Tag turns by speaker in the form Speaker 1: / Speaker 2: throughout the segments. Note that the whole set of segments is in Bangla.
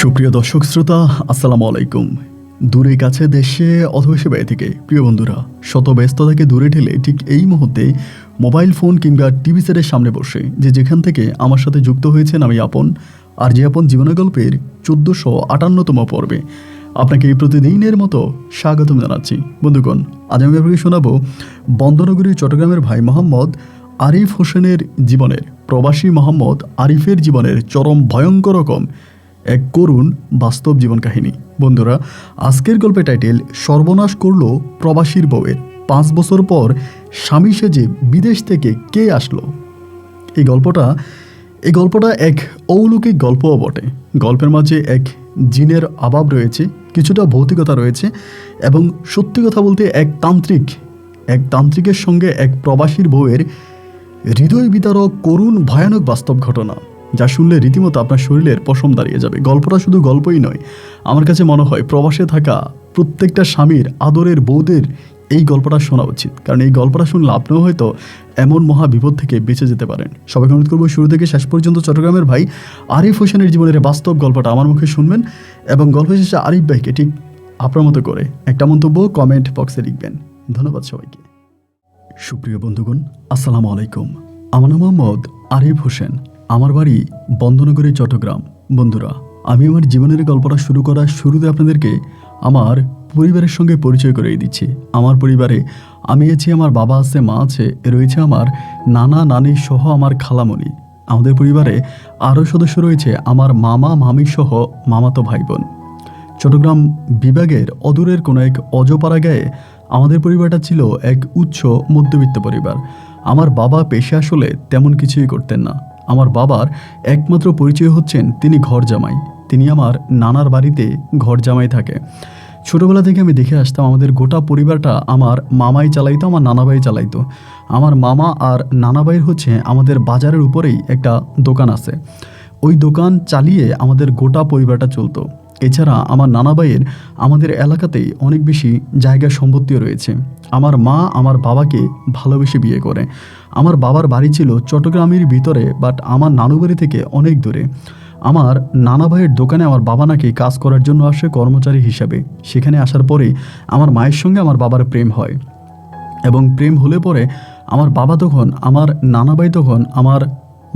Speaker 1: সুপ্রিয় দর্শক শ্রোতা, আসসালামু আলাইকুম। দূরে কাছে দেশে অথবা সে বাইরে থেকে প্রিয় বন্ধুরা, শত ব্যস্ততাকে দূরে ঠেলে ঠিক এই মুহূর্তে মোবাইল ফোন কিংবা টিভি সেটের সামনে বসে যেখান থেকে আমার সাথে যুক্ত হয়েছেন আমি আপন, আর যে আপন জীবনের গল্পের 1458তম পর্বে আপনাকে এই প্রতিদিনের মতো স্বাগতম জানাচ্ছি। বন্ধুগণ, আজ আমি আপনাকে শোনাবো বন্দরনগরী চট্টগ্রামের ভাই মোহাম্মদ আরিফ হোসেনের জীবনের, প্রবাসী মোহাম্মদ আরিফের জীবনের চরম ভয়ঙ্কর রকম এক করুণ বাস্তব জীবন কাহিনী। বন্ধুরা, আজকের গল্পের টাইটেল সর্বনাশ করলো প্রবাসীর বউয়ের, 5 বছর পর স্বামী সেজে বিদেশ থেকে কে আসলো। এই গল্পটা এক অলৌকিক গল্পও বটে। গল্পের মাঝে এক জিনের অভাব রয়েছে, কিছুটা ভৌতিকতা রয়েছে, এবং সত্যি কথা বলতে এক তান্ত্রিকের সঙ্গে এক প্রবাসীর বউয়ের হৃদয় বিতারক করুণ ভয়ানক বাস্তব ঘটনা, যা শুনলে রীতিমতো আপনার শরীরের পশম দাঁড়িয়ে যাবে। গল্পটা শুধু গল্পই নয়, আমার কাছে মনে হয় প্রবাসে থাকা প্রত্যেকটা স্বামীর আদরের বউদের এই গল্পটা শোনা উচিত, কারণ এই গল্পটা শুনলে আপনিও হয়তো এমন মহা বিপদ থেকে বেঁচে যেতে পারেন। সবাইকে অনুরোধ করবো শুরু থেকে শেষ পর্যন্ত চট্টগ্রামের ভাই আরিফ হোসেনের জীবনের বাস্তব গল্পটা আমার মুখে শুনবেন, এবং গল্প শেষে আরিফ ভাইকে ঠিক আপনার মতো করে একটা মন্তব্য কমেন্ট বক্সে লিখবেন। ধন্যবাদ সবাইকে। সুপ্রিয় বন্ধুগণ, আসসালামু আলাইকুম। আমার নাম মোহাম্মদ আরিফ হোসেন, আমার বাড়ি বন্দরনগরী চট্টগ্রাম। বন্ধুরা, আমি আমার জীবনের গল্পটা শুরু করার শুরুতে আপনাদেরকে আমার পরিবারের সঙ্গে পরিচয় করিয়ে দিচ্ছি। আমার পরিবারে আমি আছি, আমার বাবা আছে, মা আছে, রয়েছে আমার নানা নানি সহ আমার খালামণি। আমাদের পরিবারে আরও সদস্য রয়েছে আমার মামা মামি সহ মামাতো ভাই বোন। চট্টগ্রাম বিভাগের অদূরের কোনো এক অজপাড়া গায়ে আমাদের পরিবারটা ছিল এক উচ্চ মধ্যবিত্ত পরিবার। আমার বাবা পেশা আসলে তেমন কিছুই করতেন না। আমার বাবার একমাত্র পরিচয় হচ্ছেন তিনি ঘর জামাই। তিনি আমার নানার বাড়িতে ঘর জামাই থাকে। ছোটোবেলা থেকে আমি দেখে আসতাম আমাদের গোটা পরিবারটা আমার মামাই চালাইতো, আমার নানাবাই চালাইতো। আমার মামা আর নানাবাইয়ের হচ্ছে আমাদের বাজারের উপরেই একটা দোকান আছে, ওই দোকান চালিয়ে আমাদের গোটা পরিবারটা চলতো। এছাড়া আমার নানাবাইয়ের আমাদের এলাকাতেই অনেক বেশি জায়গা সম্পত্তিও রয়েছে। আমার মা আমার বাবাকে ভালোবেসে বিয়ে করে। আমার বাবার বাড়ি ছিল চট্টগ্রামের ভিতরে, বাট আমার নানু বাড়ি থেকে অনেক দূরে। আমার নানা ভাইয়ের দোকানে আমার বাবা নাকি কাজ করার জন্য আসে কর্মচারী হিসাবে। সেখানে আসার পরে আমার মায়ের সঙ্গে আমার বাবার প্রেম হয়, এবং প্রেম হলে পরে আমার নানা ভাই তখন আমার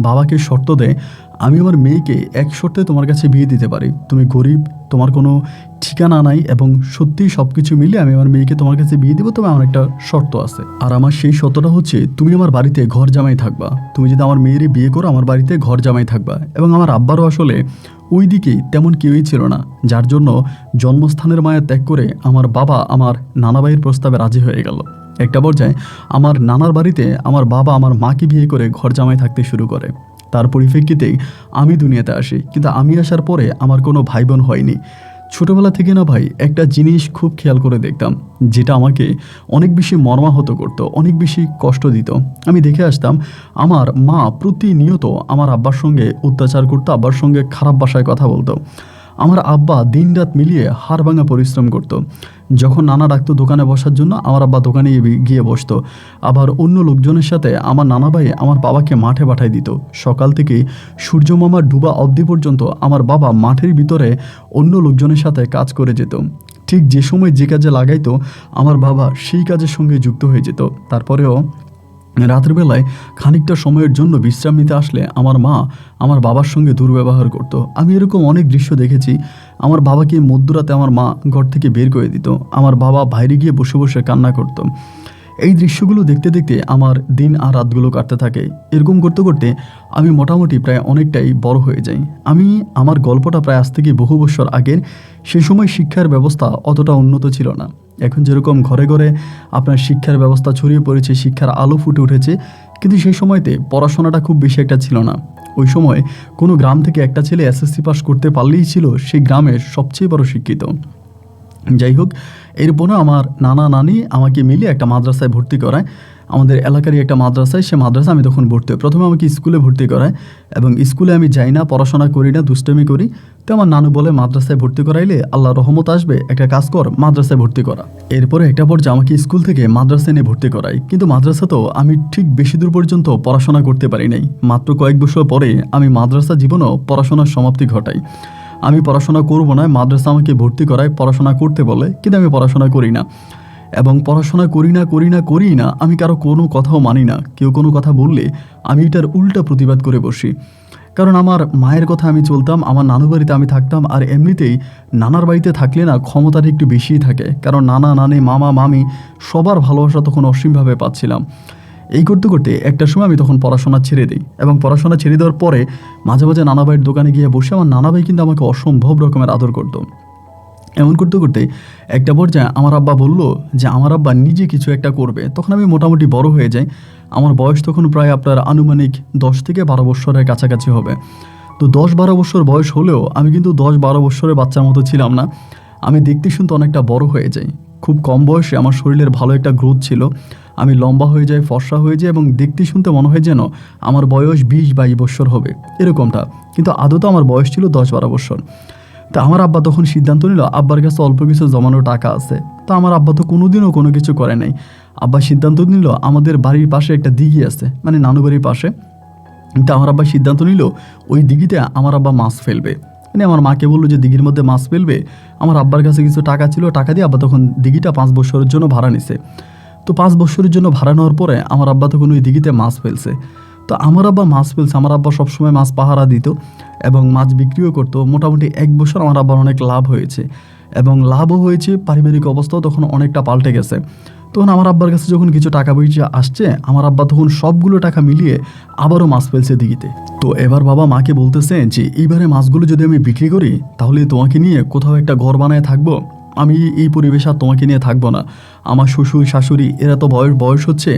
Speaker 1: বাবাকে শর্ত দেয়, আমি আমার মেয়েকে এক শর্তে তোমার কাছে বিয়ে দিতে পারি। তুমি গরিব, তোমার কোনো ঠিকানা নাই, এবং সত্যিই সব কিছু মিলে আমি আমার মেয়েকে তোমার কাছে বিয়ে দেবো, তবে আমার একটা শর্ত আছে। আর আমার সেই শর্তটা হচ্ছে, তুমি আমার বাড়িতে ঘর জামাই থাকবা। তুমি যদি আমার মেয়েরই বিয়ে করো, আমার বাড়িতে ঘর জামাই থাকবা। এবং আমার আব্বারও আসলে ওই দিকেই তেমন কেউই ছিল না, যার জন্য জন্মস্থানের মায়া ত্যাগ করে আমার বাবা আমার নানাবাইয়ের প্রস্তাবে রাজি হয়ে গেল। একটা পর্যায়ে আমার নানার বাড়িতে আমার বাবা আমার মাকে বিয়ে করে ঘর জামাই থাকতে শুরু করে। তার পরিপ্রেক্ষিতেই আমি দুনিয়াতে আসি, কিন্তু আমি আসার পরে আমার কোনো ভাই বোন হয়নি। ছোটোবেলা থেকে না ভাই, একটা জিনিস খুব খেয়াল করে দেখতাম, যেটা আমাকে অনেক বেশি মর্মাহত করতো, অনেক বেশি কষ্ট দিত। আমি দেখে আসতাম আমার মা প্রতিনিয়ত আমার আব্বার সঙ্গে অত্যাচার করতো, আব্বার সঙ্গে খারাপ ভাষায় কথা বলতো। আমার আব্বা দিনরাত মিলিয়ে হাড়ভাঙা পরিশ্রম করত। যখন নানা ডাকতো দোকানে বসার জন্য, আমার আব্বা দোকানে গিয়ে বসতো। আবার অন্য লোকজনের সাথে আমার নানা ভাই আমার বাবাকে মাঠে পাঠাই দিত। সকাল থেকে সূর্য মামার ডুবা অবধি পর্যন্ত আমার বাবা মাঠের ভিতরে অন্য লোকজনের সাথে কাজ করে যেত। ঠিক যে সময় যে কাজে লাগাইতো, আমার বাবা সেই কাজের সঙ্গে যুক্ত হয়ে যেত। তারপরেও রাতের বেলায় খানিকটা সময়ের জন্য বিশ্রাম নিতে আসলে আমার মা আমার বাবার সঙ্গে দুর্ব্যবহার করত। আমি এরকম অনেক দৃশ্য দেখেছি। আমার বাবাকে মধ্যরাতে আমার মা ঘর থেকে বের করে দিত, আমার বাবা বাইরে গিয়ে বসে বসে কান্না করত। এই দৃশ্যগুলো দেখতে দেখতে আমার দিন আর রাতগুলো কাটতে থাকে। এরকম করতে করতে আমি মোটামুটি প্রায় অনেকটাই বড় হয়ে যাই। আমার গল্পটা প্রায় আজ থেকে বহু বছর আগের। সেই সময় শিক্ষার ব্যবস্থা অতটা উন্নত ছিল না। এখন যেরকম ঘরে ঘরে আপনার শিক্ষার ব্যবস্থা ছড়িয়ে পড়েছে, শিক্ষার আলো ফুটে উঠেছে, কিন্তু সেই সময়তে পড়াশোনাটা খুব বেশি একটা ছিল না। ওই সময় কোনো গ্রাম থেকে একটা ছেলে এসএসসি পাস করতে পারলেই ছিল সেই গ্রামের সবচেয়ে বড় শিক্ষিত। যাই হোক, এরপরও আমার নানা নানি আমাকে মিলিয়ে একটা মাদ্রাসায় ভর্তি করায়। আমাদের এলাকারই একটা মাদ্রাসায়, সে মাদ্রাসা আমি তখন ভর্তি হই। প্রথমে আমাকে স্কুলে ভর্তি করায়, এবং স্কুলে আমি যাই না, পড়াশোনা করি না, দুষ্টামি করি। তো আমার নানু বলে, মাদ্রাসায় ভর্তি করাইলে আল্লাহ রহমত আসবে, একটা কাজ কর, মাদ্রাসায় ভর্তি করা। এরপরে একটা পর্যায়ে আমাকে স্কুল থেকে মাদ্রাসায় নিয়ে ভর্তি করাই। কিন্তু মাদ্রাসাতেও আমি ঠিক বেশি দূর পর্যন্ত পড়াশোনা করতে পারি নাই। মাত্র কয়েক বছর পরে আমি মাদ্রাসা জীবনেও পড়াশোনার সমাপ্তি ঘটাই। আমি পড়াশোনা করব না, মাদ্রাসা আমাকে ভর্তি করায়, পড়াশোনা করতে বলে, কিন্তু আমি পড়াশোনা করি না। এবং পড়াশোনা করি না, আমি কারো কোনো কথাও মানি না। কেউ কোনো কথা বললে আমি এটার উল্টা প্রতিবাদ করে বসি। কারণ আমার মায়ের কথা আমি চলতাম, আমার নানু বাড়িতে আমি থাকতাম, আর এমনিতেই নানার বাড়িতে থাকলে না ক্ষমতাটা একটু বেশিই থাকে, কারণ নানা নানি মামা মামি সবার ভালোবাসা তখন অসীমভাবে পাচ্ছিলাম। এই করতে করতে একটা সময় আমি তখন পড়াশোনা ছেড়ে দিই, এবং পড়াশোনা ছেড়ে দেওয়ার পরে মাঝে মাঝে নানা ভাইয়ের দোকানে গিয়ে বসে আমার নানা ভাই কিন্তু আমাকে অসম্ভব রকমের আদর করতো। এমন করতে করতে একটা পর্যায়ে আমার আব্বা বলল যে আমার আব্বা নিজে কিছু একটা করবে। তখন আমি মোটামুটি বড় হয়ে যাই। আমার বয়স তখন প্রায় আপনার আনুমানিক 10 থেকে 12 বছরের কাছাকাছি হবে। তো 10-12 বছর বয়স হলেও আমি কিন্তু 10-12 বছরের বাচ্চার মতো ছিলাম না। আমি দেখতে শুনতে অনেকটা বড় হয়ে যাই। খুব কম বয়সে আমার শরীরের ভালো একটা গ্রোথ ছিল। আমি লম্বা হয়ে যাই, ফর্সা হয়ে যাই, এবং দেখতে শুনতে মনে হয় যেন আমার বয়স 20-22 বছর হবে, এরকমটা। কিন্তু আদতে আমার বয়স ছিল 10-12 বছর। তা আমার আব্বা তখন সিদ্ধান্ত নিল, আব্বার কাছে অল্প কিছু জমানো টাকা আছে। তো আমার আব্বা তো কোনোদিনও কোনো কিছু করে নাই। আব্বা সিদ্ধান্ত নিল, আমাদের বাড়ির পাশে একটা দিঘি আছে, মানে নানু বাড়ির পাশে। তো আমার আব্বা সিদ্ধান্ত নিল ওই দিঘিতে আমার আব্বা মাছ ফেলবে। মানে আমার মাকে বললো যে দিঘির মধ্যে মাছ ফেলবে। আমার আব্বার কাছে কিছু টাকা ছিল, টাকা দিয়ে আব্বা তখন দিঘিটা 5 বছরের জন্য ভাড়া নিছে। তো 5 বছরের জন্য ভাড়া নেওয়ার পরে আমার আব্বা তখন ওই দিঘিতে মাছ ফেলছে। তো আমার আব্বা মাছ ফেলছে, আমার আব্বা সবসময় মাছ পাহারা দিত এবং মাছ বিক্রিও করতো। মোটামুটি 1 বছর আমার আব্বার অনেক লাভ হয়েছে, এবং লাভও হয়েছে, পারিবারিক অবস্থাও তখন অনেকটা পাল্টে গেছে। তখন আমার আব্বার কাছে যখন কিছু টাকা পয়সা আসছে, আমার আব্বা তখন সবগুলো টাকা মিলিয়ে আবারও মাছ ফেলছে দিঘিতে। তো এবার বাবা মাকে বলতেছে যে এইবারে মাছগুলো যদি আমি বিক্রি করি তাহলে তোমাকে নিয়ে কোথাও একটা ঘর বানায় থাকবো। আমি এই পরিবেশ আর তোমাকে নিয়ে থাকবো না। আমার শ্বশুর শাশুড়ি এরা তো বয়স হচ্ছে,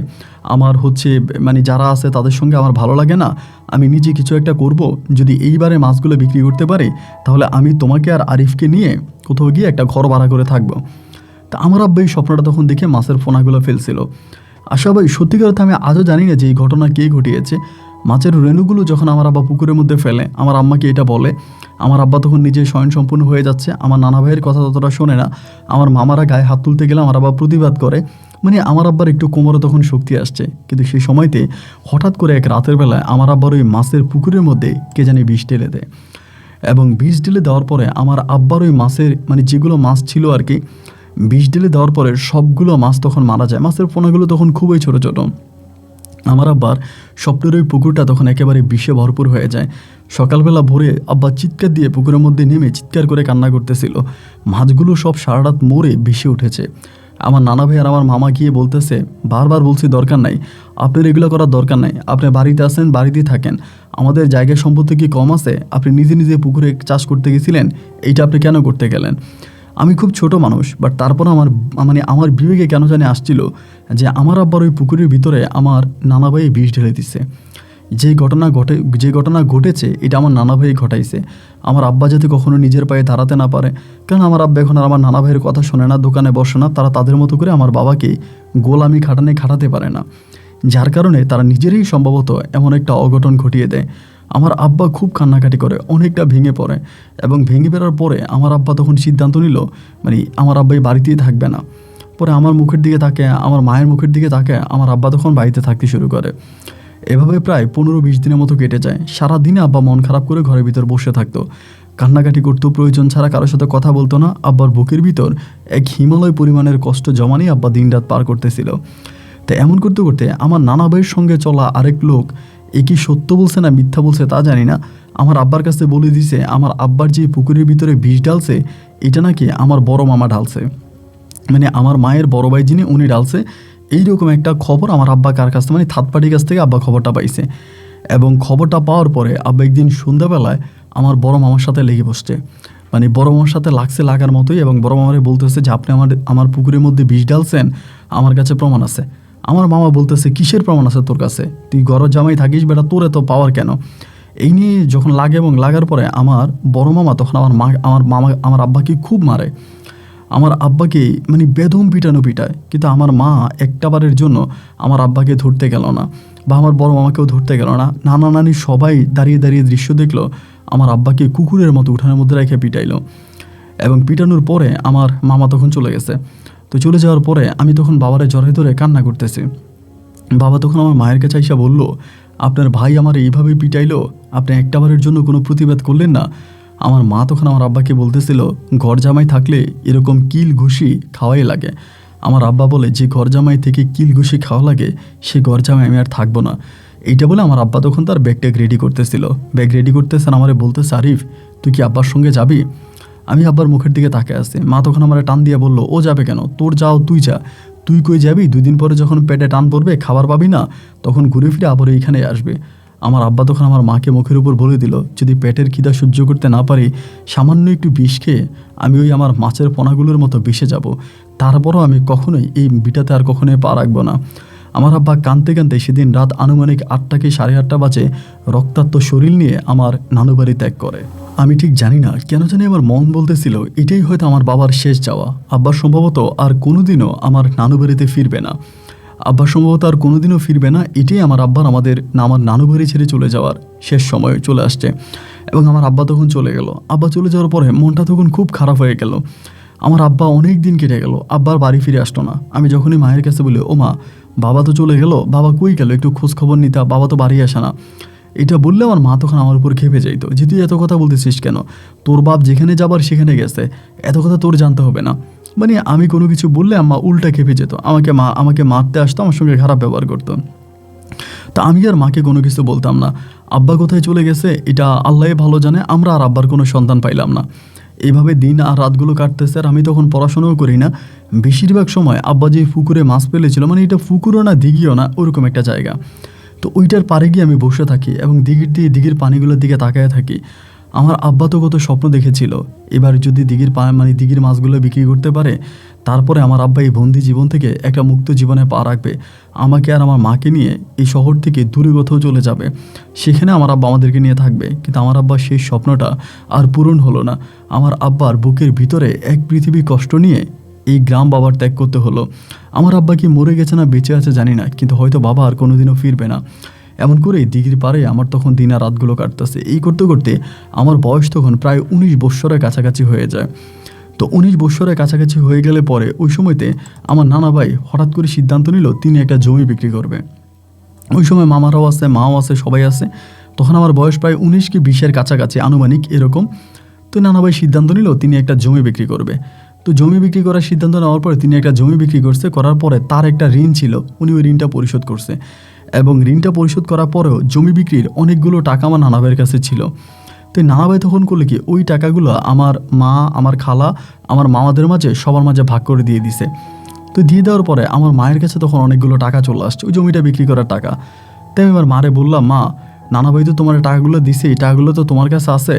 Speaker 1: আমার হচ্ছে মানে যারা আছে তাদের সঙ্গে আমার ভালো লাগে না। আমি নিজে কিছু একটা করব, যদি এইবারে মাছগুলো বিক্রি করতে পারি তাহলে আমি তোমাকে আর আরিফকে নিয়ে কোথাও গিয়ে একটা ঘর ভাড়া করে থাকবো। তা আমার আব্বা এই স্বপ্নটা তখন দেখে মাছের পোনাগুলো ফেলছিল। আসলে ভাই সত্যিকার অর্থে আমি আজও জানি না যে এই ঘটনা কে ঘটিয়েছে। মাছের রেণুগুলো যখন আমার আব্বা পুকুরের মধ্যে ফেলে, আমার আম্মাকে এটা বলে। আমার আব্বা তখন নিজে স্বয়ংসম্পূর্ণ হয়ে যাচ্ছে, আমার নানা ভাইয়ের কথা ততটা শোনে না। আমার মামারা গায়ে হাত তুলতে গেলে আমার আব্বা প্রতিবাদ করে। মানে আমার আব্বার একটু কোমরে তখন শক্তি আসছে। কিন্তু সেই সময়তে হঠাৎ করে এক রাতের বেলায় আমার আব্বার ওই মাছের পুকুরের মধ্যে কে জানি বিষ ঢেলে দেয়, এবং বিষ ঢেলে দেওয়ার পরে আমার আব্বার ওই মাছের মানে যেগুলো মাছ ছিল আর কি, বিষ ঢেলে দেওয়ার পরে সবগুলো মাছ তখন মারা যায়। মাছের পোনাগুলো তখন খুবই ছোটো ছোটো। আমার আব্বার স্বপ্নের ওই পুকুরটা তখন একেবারে বিষে ভরপুর হয়ে যায়। সকালবেলা ভোরে আব্বা চিৎকার দিয়ে পুকুরের মধ্যে নেমে চিৎকার করে কান্না করতেছিল। মাছগুলো সব সারা রাত মরে ভেসে উঠেছে। আমার নানা ভাই আর আমার মামা গিয়ে বলতেছে, বারবার বলছি দরকার নাই, আপনার এগুলো করার দরকার নাই, আপনি বাড়িতে আসেন, বাড়িতেই থাকেন, আমাদের জায়গা সম্পত্তি কি কম আছে? আপনি নিজে নিজে পুকুরে চাষ করতে গেছিলেন, এইটা আপনি কেন করতে গেলেন? আমি খুব ছোট মানুষ, বাট তারপর আমার বিবেকে কেন জানি আসছিল যে আমার আব্বার ওই পুকুরের ভিতরে আমার নানা ভাই বিষ ঢেলে দিচ্ছে। যে ঘটনা ঘটেছে এটা আমার নানা ভাই ঘটাইছে। আমার আব্বা যাতে কখনো নিজের পায়ে দাঁড়াতে না পারে, কারণ আমার আব্বা এখন আর আমার নানা ভাইয়ের কথা শোনে না, দোকানে বসে না, তারা তাদের মতো করে আমার বাবাকে গোলামি খাটাতে পারে না, যার কারণে তারা নিজেরই সম্ভবত এমন একটা অঘটন ঘটিয়ে দেয়। আমার আব্বা খুব কান্নাকাটি করে, অনেকটা ভেঙে পড়ে, এবং ভেঙে পড়ার পরে আমার আব্বা তখন সিদ্ধান্ত নিল মানে আমার আব্বাই বাড়িতেই থাকবে না। পরে আমার মুখের দিকে তাকে, আমার মায়ের মুখের দিকে তাকে আমার আব্বা তখন বাড়িতে থাকতে শুরু করে। এভাবে প্রায় 15-20 দিনের মতো কেটে যায়। সারাদিনে আব্বা মন খারাপ করে ঘরের ভিতর বসে থাকতো, কান্নাকাটি করতো, প্রয়োজন ছাড়া কারোর সাথে কথা বলতো না। আব্বার বুকের ভিতর এক হিমালয় পরিমাণের কষ্ট জমা নিয়ে আব্বা দিনরাত পার করতেছিল। তো এমন করতে করতে আমার নানা ভাইয়ের সঙ্গে চলা আরেক লোক, এ কি সত্য বলছে না মিথ্যা বলছে তা জানি না, আমার আব্বার কাছে বলে দিছে আমার আব্বার যে পুকুরের ভিতরে বিষ ঢালছে এটা নাকি আমার বড় মামা ঢালছে, মানে আমার মায়ের বড় ভাই যিনি উনি ঢালছে। এইরকম একটা খবর আমার আব্বা কার কাছ থেকে, মানে থার্ড পার্টির কাছ থেকে আব্বা খবরটা পাইছে। এবং খবরটা পাওয়ার পরে আব্বা একদিন সন্ধ্যাবেলায় আমার বড় মামার সাথে লেগে বসছে, মানে বড় মামার সাথে লাগার মতোই, এবং বড় মামারে বলতেছে যে আপনি আমার পুকুরের মধ্যে বিষ ঢালছেন, আমার কাছে প্রমাণ আছে। আমার মামা বলতেছে কিসের প্রমাণ আছে তোর কাছে? তুই ঘরের জামাই থাকিস বেটা, তোর এত পাওয়ার কেন? এই নিয়ে যখন লাগে, এবং লাগার পরে আমার বড় মামা তখন আমার আব্বাকে খুব মারে। আমার আব্বাকে মানে বেদম পিটায়, কিন্তু আমার মা একটা বারের জন্য আমার আব্বাকে ধরতে গেল না, বা আমার বড় মামাকেও ধরতে গেল না। নানা নানি সবাই দাঁড়িয়ে দাঁড়িয়ে দৃশ্য দেখলো, আমার আব্বাকে কুকুরের মতো উঠানের মধ্যে রেখে পিটাইলো। এবং পিটানোর পরে আমার মামা তখন চলে গেছে। তো চলে যাওয়ার পরে আমি তখন বাবারে জড়াই ধরে কান্না করতেছি। বাবা তখন আমার মায়ের কাছে আইসা বলল, আপনার ভাই আমার এইভাবে পিটাইলো, আপনি একটাবারের জন্য কোনো প্রতিবাদ করলেন না? আমার মা তখন আমার আব্বাকে বলতেছিল ঘর জামাই থাকলে এরকম কিল ঘুষি খাওয়াই লাগে। আমার আব্বা বলে যে ঘর জামাই থেকে কিল ঘুষি খাওয়া লাগে সে ঘর জামাই আমি আর থাকবো না। এইটা বলে আমার আব্বা তখন তার ব্যাগ রেডি করতেছিল। ব্যাগ রেডি করতেছেন, আমারে বলতেছে আরিফ তুই কি আব্বার সঙ্গে যাবি? আমি আব্বার মুখের দিকে তাকিয়ে আসছি। মা তখন আমার টান দিয়ে বলল ও যাবে কেন, তোর যাও তুই যা, তুই কই যাবি? 2 দিন পরে যখন পেটে টান পড়বে খাবার পাবি না তখন ঘুরে ফিরে আবার এইখানে আসবে। আমার আব্বা তখন আমার মাকে মুখের উপর বলে দিল যদি পেটের খিদা সহ্য করতে না পারি সামান্য একটু বিষ খেয়ে আমি ওই আমার মাছের পোনাগুলোর মতো বেসে যাব, তারপরও আমি কখনোই এই বিটাতে আর কখনোই পা রাখবো না। আমার আব্বা কাঁদতে কাঁদতে সেদিন রাত আনুমানিক 8টা কি 8:30 বাজে রক্তাক্ত শরীর নিয়ে আমার নানু বাড়ি ত্যাগ করে। আমি ঠিক জানি না কেন জানি আমার মন বলতেছিল এটাই হয়তো আমার বাবার শেষ যাওয়া। আব্বা সম্ভবত আর কোনোদিনও আমার নানু বাড়িতে ফিরবে না, আব্বা সম্ভবত আর কোনোদিনও ফিরবে না। এটাই আমার আব্বার আমার নানু বাড়ি ছেড়ে চলে যাওয়ার শেষ সময় চলে আসছে। এবং আমার আব্বা তখন চলে গেল। আব্বা চলে যাওয়ার পরে মনটা তখন খুব খারাপ হয়ে গেল। আমার আব্বা অনেক দিন কেটে গেল, আব্বার বাড়ি ফিরে আসতো না। আমি যখনই মায়ের কাছে বলি ও মা বাবা তো চলে গেল, বাবা কই গেল, একটু খোঁজ খবর নিতা, বাবা তো বাড়ি আসে না, এটা বললে আমার মা তখন আমার উপর খেপে যাইতো যে তুই এত কথা বলতেছিস কেন, তোর বাপ যেখানে যাবার সেখানে গেছে, এত কথা তোর জানতে হবে না। মানে আমি কোনো কিছু বললে আম্মা উল্টা খেপে যেত, আমাকে মারতে আসতো, আমার সঙ্গে খারাপ ব্যবহার করতো। তা আমি আর মাকে কোনো কিছু বলতাম না। আব্বা কোথায় চলে গেছে এটা আল্লাহই ভালো জানে, আমরা আর আব্বার কোনো সন্তান পাইলাম না। এইভাবে দিন আর রাতগুলো কাটতেছে। আর আমি তখন পড়াশোনাও করি না। বেশিরভাগ সময় আব্বা যে পুকুরে মাছ ফেলেছিল, মানে এটা পুকুরও না দিঘিও না, ওরকম একটা জায়গা, তো ওইটার পাড়ে গিয়ে আমি বসে থাকি এবং দিঘির পানিগুলোর দিকে তাকায় থাকি। আমার আব্বা তো কত স্বপ্ন দেখেছিল এবার যদি দিঘির মাছগুলো বিক্রি করতে পারে, তারপরে আমার আব্বা এই বন্দি জীবন থেকে একটা মুক্ত জীবনে পা রাখবে, আমাকে আর আমার মাকে নিয়ে এই শহর থেকে দূরে কোথাও চলে যাবে, সেখানে আমার আব্বা আমাদেরকে নিয়ে থাকবে। কিন্তু আমার আব্বার সেই স্বপ্নটা আর পূরণ হলো না। আমার আব্বার বুকের ভিতরে এক পৃথিবী কষ্ট নিয়ে এই গ্রাম বাবার ত্যাগ করতে হলো। আমার আব্বা কি মরে গেছে না বেঁচে আছে জানি না, কিন্তু হয়তো বাবা আর কোনোদিনও ফিরবে না। এমন করে দিঘির পাড়ে আমার তখন দিন আর রাতগুলো কাটতেছে। এই করতে করতে আমার বয়স তখন প্রায় 19 বৎসরের কাছাকাছি হয়ে যায়। তো 19 বৎসরের কাছাকাছি হয়ে গেলে পরে ওই সময়তে আমার নানা ভাই হঠাৎ করে সিদ্ধান্ত নিল তিনি একটা জমি বিক্রি করবে। ওই সময় মামারাও আছে, মাও আছে, সবাই আছে। তখন আমার বয়স প্রায় 19 কি 20-এর কাছাকাছি আনুমানিক এরকম। তো নানা ভাই সিদ্ধান্ত নিল তিনি একটা জমি বিক্রি করবে। তো জমি বিক্রি করার সিদ্ধান্ত নেওয়ার পরে তিনি একটা জমি বিক্রি করছে, করার পরে তার একটা ঋণ ছিল, উনি ওই ঋণটা পরিশোধ করছে। এবং ঋণটা পরিশোধ করার পরেও জমি বিক্রির অনেকগুলো টাকা আমার নানা ভাইয়ের কাছে ছিল। তো নানা ভাই তখন করলে কি ওই টাকাগুলো আমার মা, আমার খালা, আমার মামাদের মাঝে সবার মাঝে ভাগ করে দিয়ে দিছে। তো দিয়ে দেওয়ার পরে আমার মায়ের কাছে তখন অনেকগুলো টাকা চলে আসছে ওই জমিটা বিক্রি করার টাকা। তাই আমি এবার মারে বললাম মা নানা ভাই তো তোমার টাকাগুলো দিছে, এই টাকাগুলো তো তোমার কাছে আছে,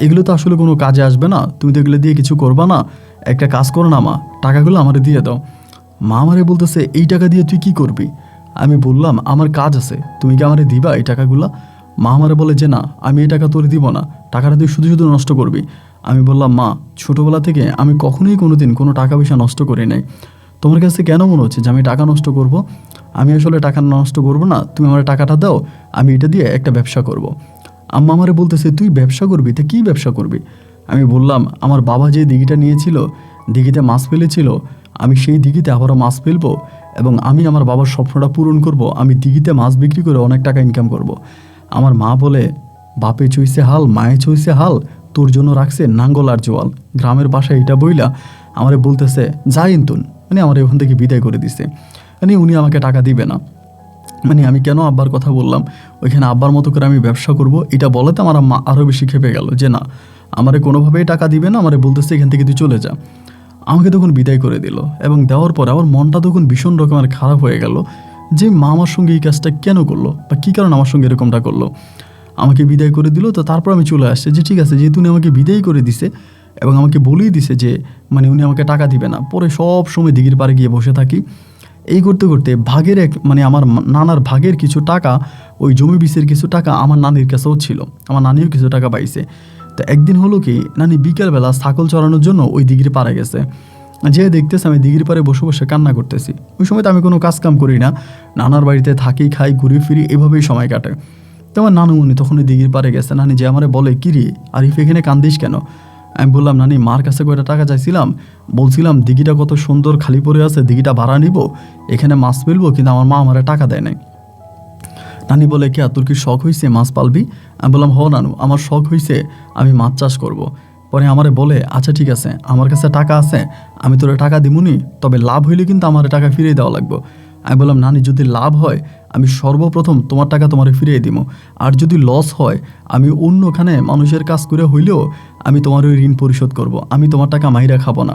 Speaker 1: এগুলো তো আসলে কোনো কাজে আসবে না, তুমি তো এগুলো দিয়ে কিছু করবা না, একটা কাজ করো না মা, টাকাগুলো আমারে দিয়ে দাও। মা আমারে বলতেছে এই টাকা দিয়ে তুই কি করবি? আমি বললাম আমার কাজ আছে, তুমি কি আমারে দিবা এই টাকাগুলো? মা আমারে বলে যে না আমি এই টাকা তোর দিব না, টাকাটা তুই শুধু শুধু নষ্ট করবি। আমি বললাম মা ছোটোবেলা থেকে আমি কখনোই কোনোদিন কোনো টাকা পয়সা নষ্ট করি নাই, তোমার কাছে কেন মনে হচ্ছে যে আমি টাকা নষ্ট করব? আমি আসলে টাকা নষ্ট করব না, তুমি আমার টাকাটা দাও, আমি এটা দিয়ে একটা ব্যবসা করব। আম্মা আমারে বলতেছে তুই ব্যবসা করবি? তা কী ব্যবসা করবি? আমি বললাম আমার বাবা যে দিঘিটা নিয়েছিল, দিঘিতে মাছ ফেলেছিল, আমি সেই দিঘিতে আবারও মাছ ফেলবো এবং আমি আমার বাবার স্বপ্নটা পূরণ করব, আমি দিঘিতে মাছ বিক্রি করে অনেক টাকা ইনকাম করব। আমার মা বলে বাপে চইছে হাল, মায়ে চইছে হাল, তোর জন্য রাখছে নাঙ্গল আর জোয়াল। গ্রামের বাসায় এটা বইলা আমারে বলতেছে যা ইন্তুন, মানে আমার ওখান থেকে বিদায় করে দিছে, মানে উনি আমাকে টাকা দিবে না। মানে আমি কেন আব্বার কথা বললাম, ওইখানে আব্বার মতো করে আমি ব্যবসা করব, এটা বলাতে আমার মা আরও বেশি খেপে গেল যে না আমারে কোনোভাবেই টাকা দিবে না, আমারে বলতেছে এখান থেকে তুই চলে যা। আমাকে তখন বিদায় করে দিল এবং দেওয়ার পরে আমার মনটা তখন ভীষণ রকমের খারাপ হয়ে গেল যে মা আমার সঙ্গে এই কাজটা কেন করলো বা কী কারণে আমার সঙ্গে এরকমটা করলো। আমাকে বিদায় করে দিল। তো তারপর আমি চলে আসছি যে ঠিক আছে যেহেতু উনি আমাকে বিদায় করে দিছে এবং আমাকে বলেই দিছে যে মানে উনি আমাকে টাকা দিবে না, পরে সব সময় দিঘির পাড়ে গিয়ে বসে থাকি। এই করতে করতে ভাগের মানে আমার নানার ভাগের কিছু টাকা, ওই জমি বিষের কিছু টাকা আমার নানির কাছেও ছিল, আমার নানিও কিছু টাকা পাইছে। তো একদিন হলো কি নানি বিকেলবেলা ছাগল চড়ানোর জন্য ওই দিঘির পাড়ে গেছে, যে দেখতেছে আমি দিঘির পাড়ে বসে বসে কান্না করতেছি। ওই সময় তো আমি কোনো কাজ কাম করি না, নানার বাড়িতে থাকি, খাই, ঘুরি ফিরি, এভাবেই সময় কাটে। তো আমার নানুমণি তখন ওই দিঘির পাড়ে গেছে। নানি যে আমারে বলে কিরে আরিফ এখানে কান্দিস কেন? আমি বললাম নানি মার কাছে কয়টা টাকা চাইছিলাম, বলছিলাম দিঘিটা কত সুন্দর খালি পড়ে আছে, দিঘিটা ভাড়া নিব, এখানে মাছ ফেলবো, কিন্তু আমার মা আমারে টাকা দেয় নাই। নানি বলে, কে তোর কি শখ হয়েছে মাছ পালবি? আমি বললাম, হ নানু, আমার শখ হয়েছে, আমি মাছ চাষ করব। পরে আমারে বলে, আচ্ছা ঠিক আছে, আমার কাছে টাকা আছে, আমি তোরে টাকা দিমুনি, তবে লাভ হইলে কিন্তু আমার টাকা ফিরিয়ে দেওয়া লাগবে। আমি বললাম, নানি যদি লাভ হয় আমি সর্বপ্রথম তোমার টাকা তোমারে ফিরিয়ে দিব, আর যদি লস হয় আমি অন্যখানে মানুষের কাজ করে হইলেও আমি তোমার ওই ঋণ পরিশোধ করব, আমি তোমার টাকা মাইরা খাবো না।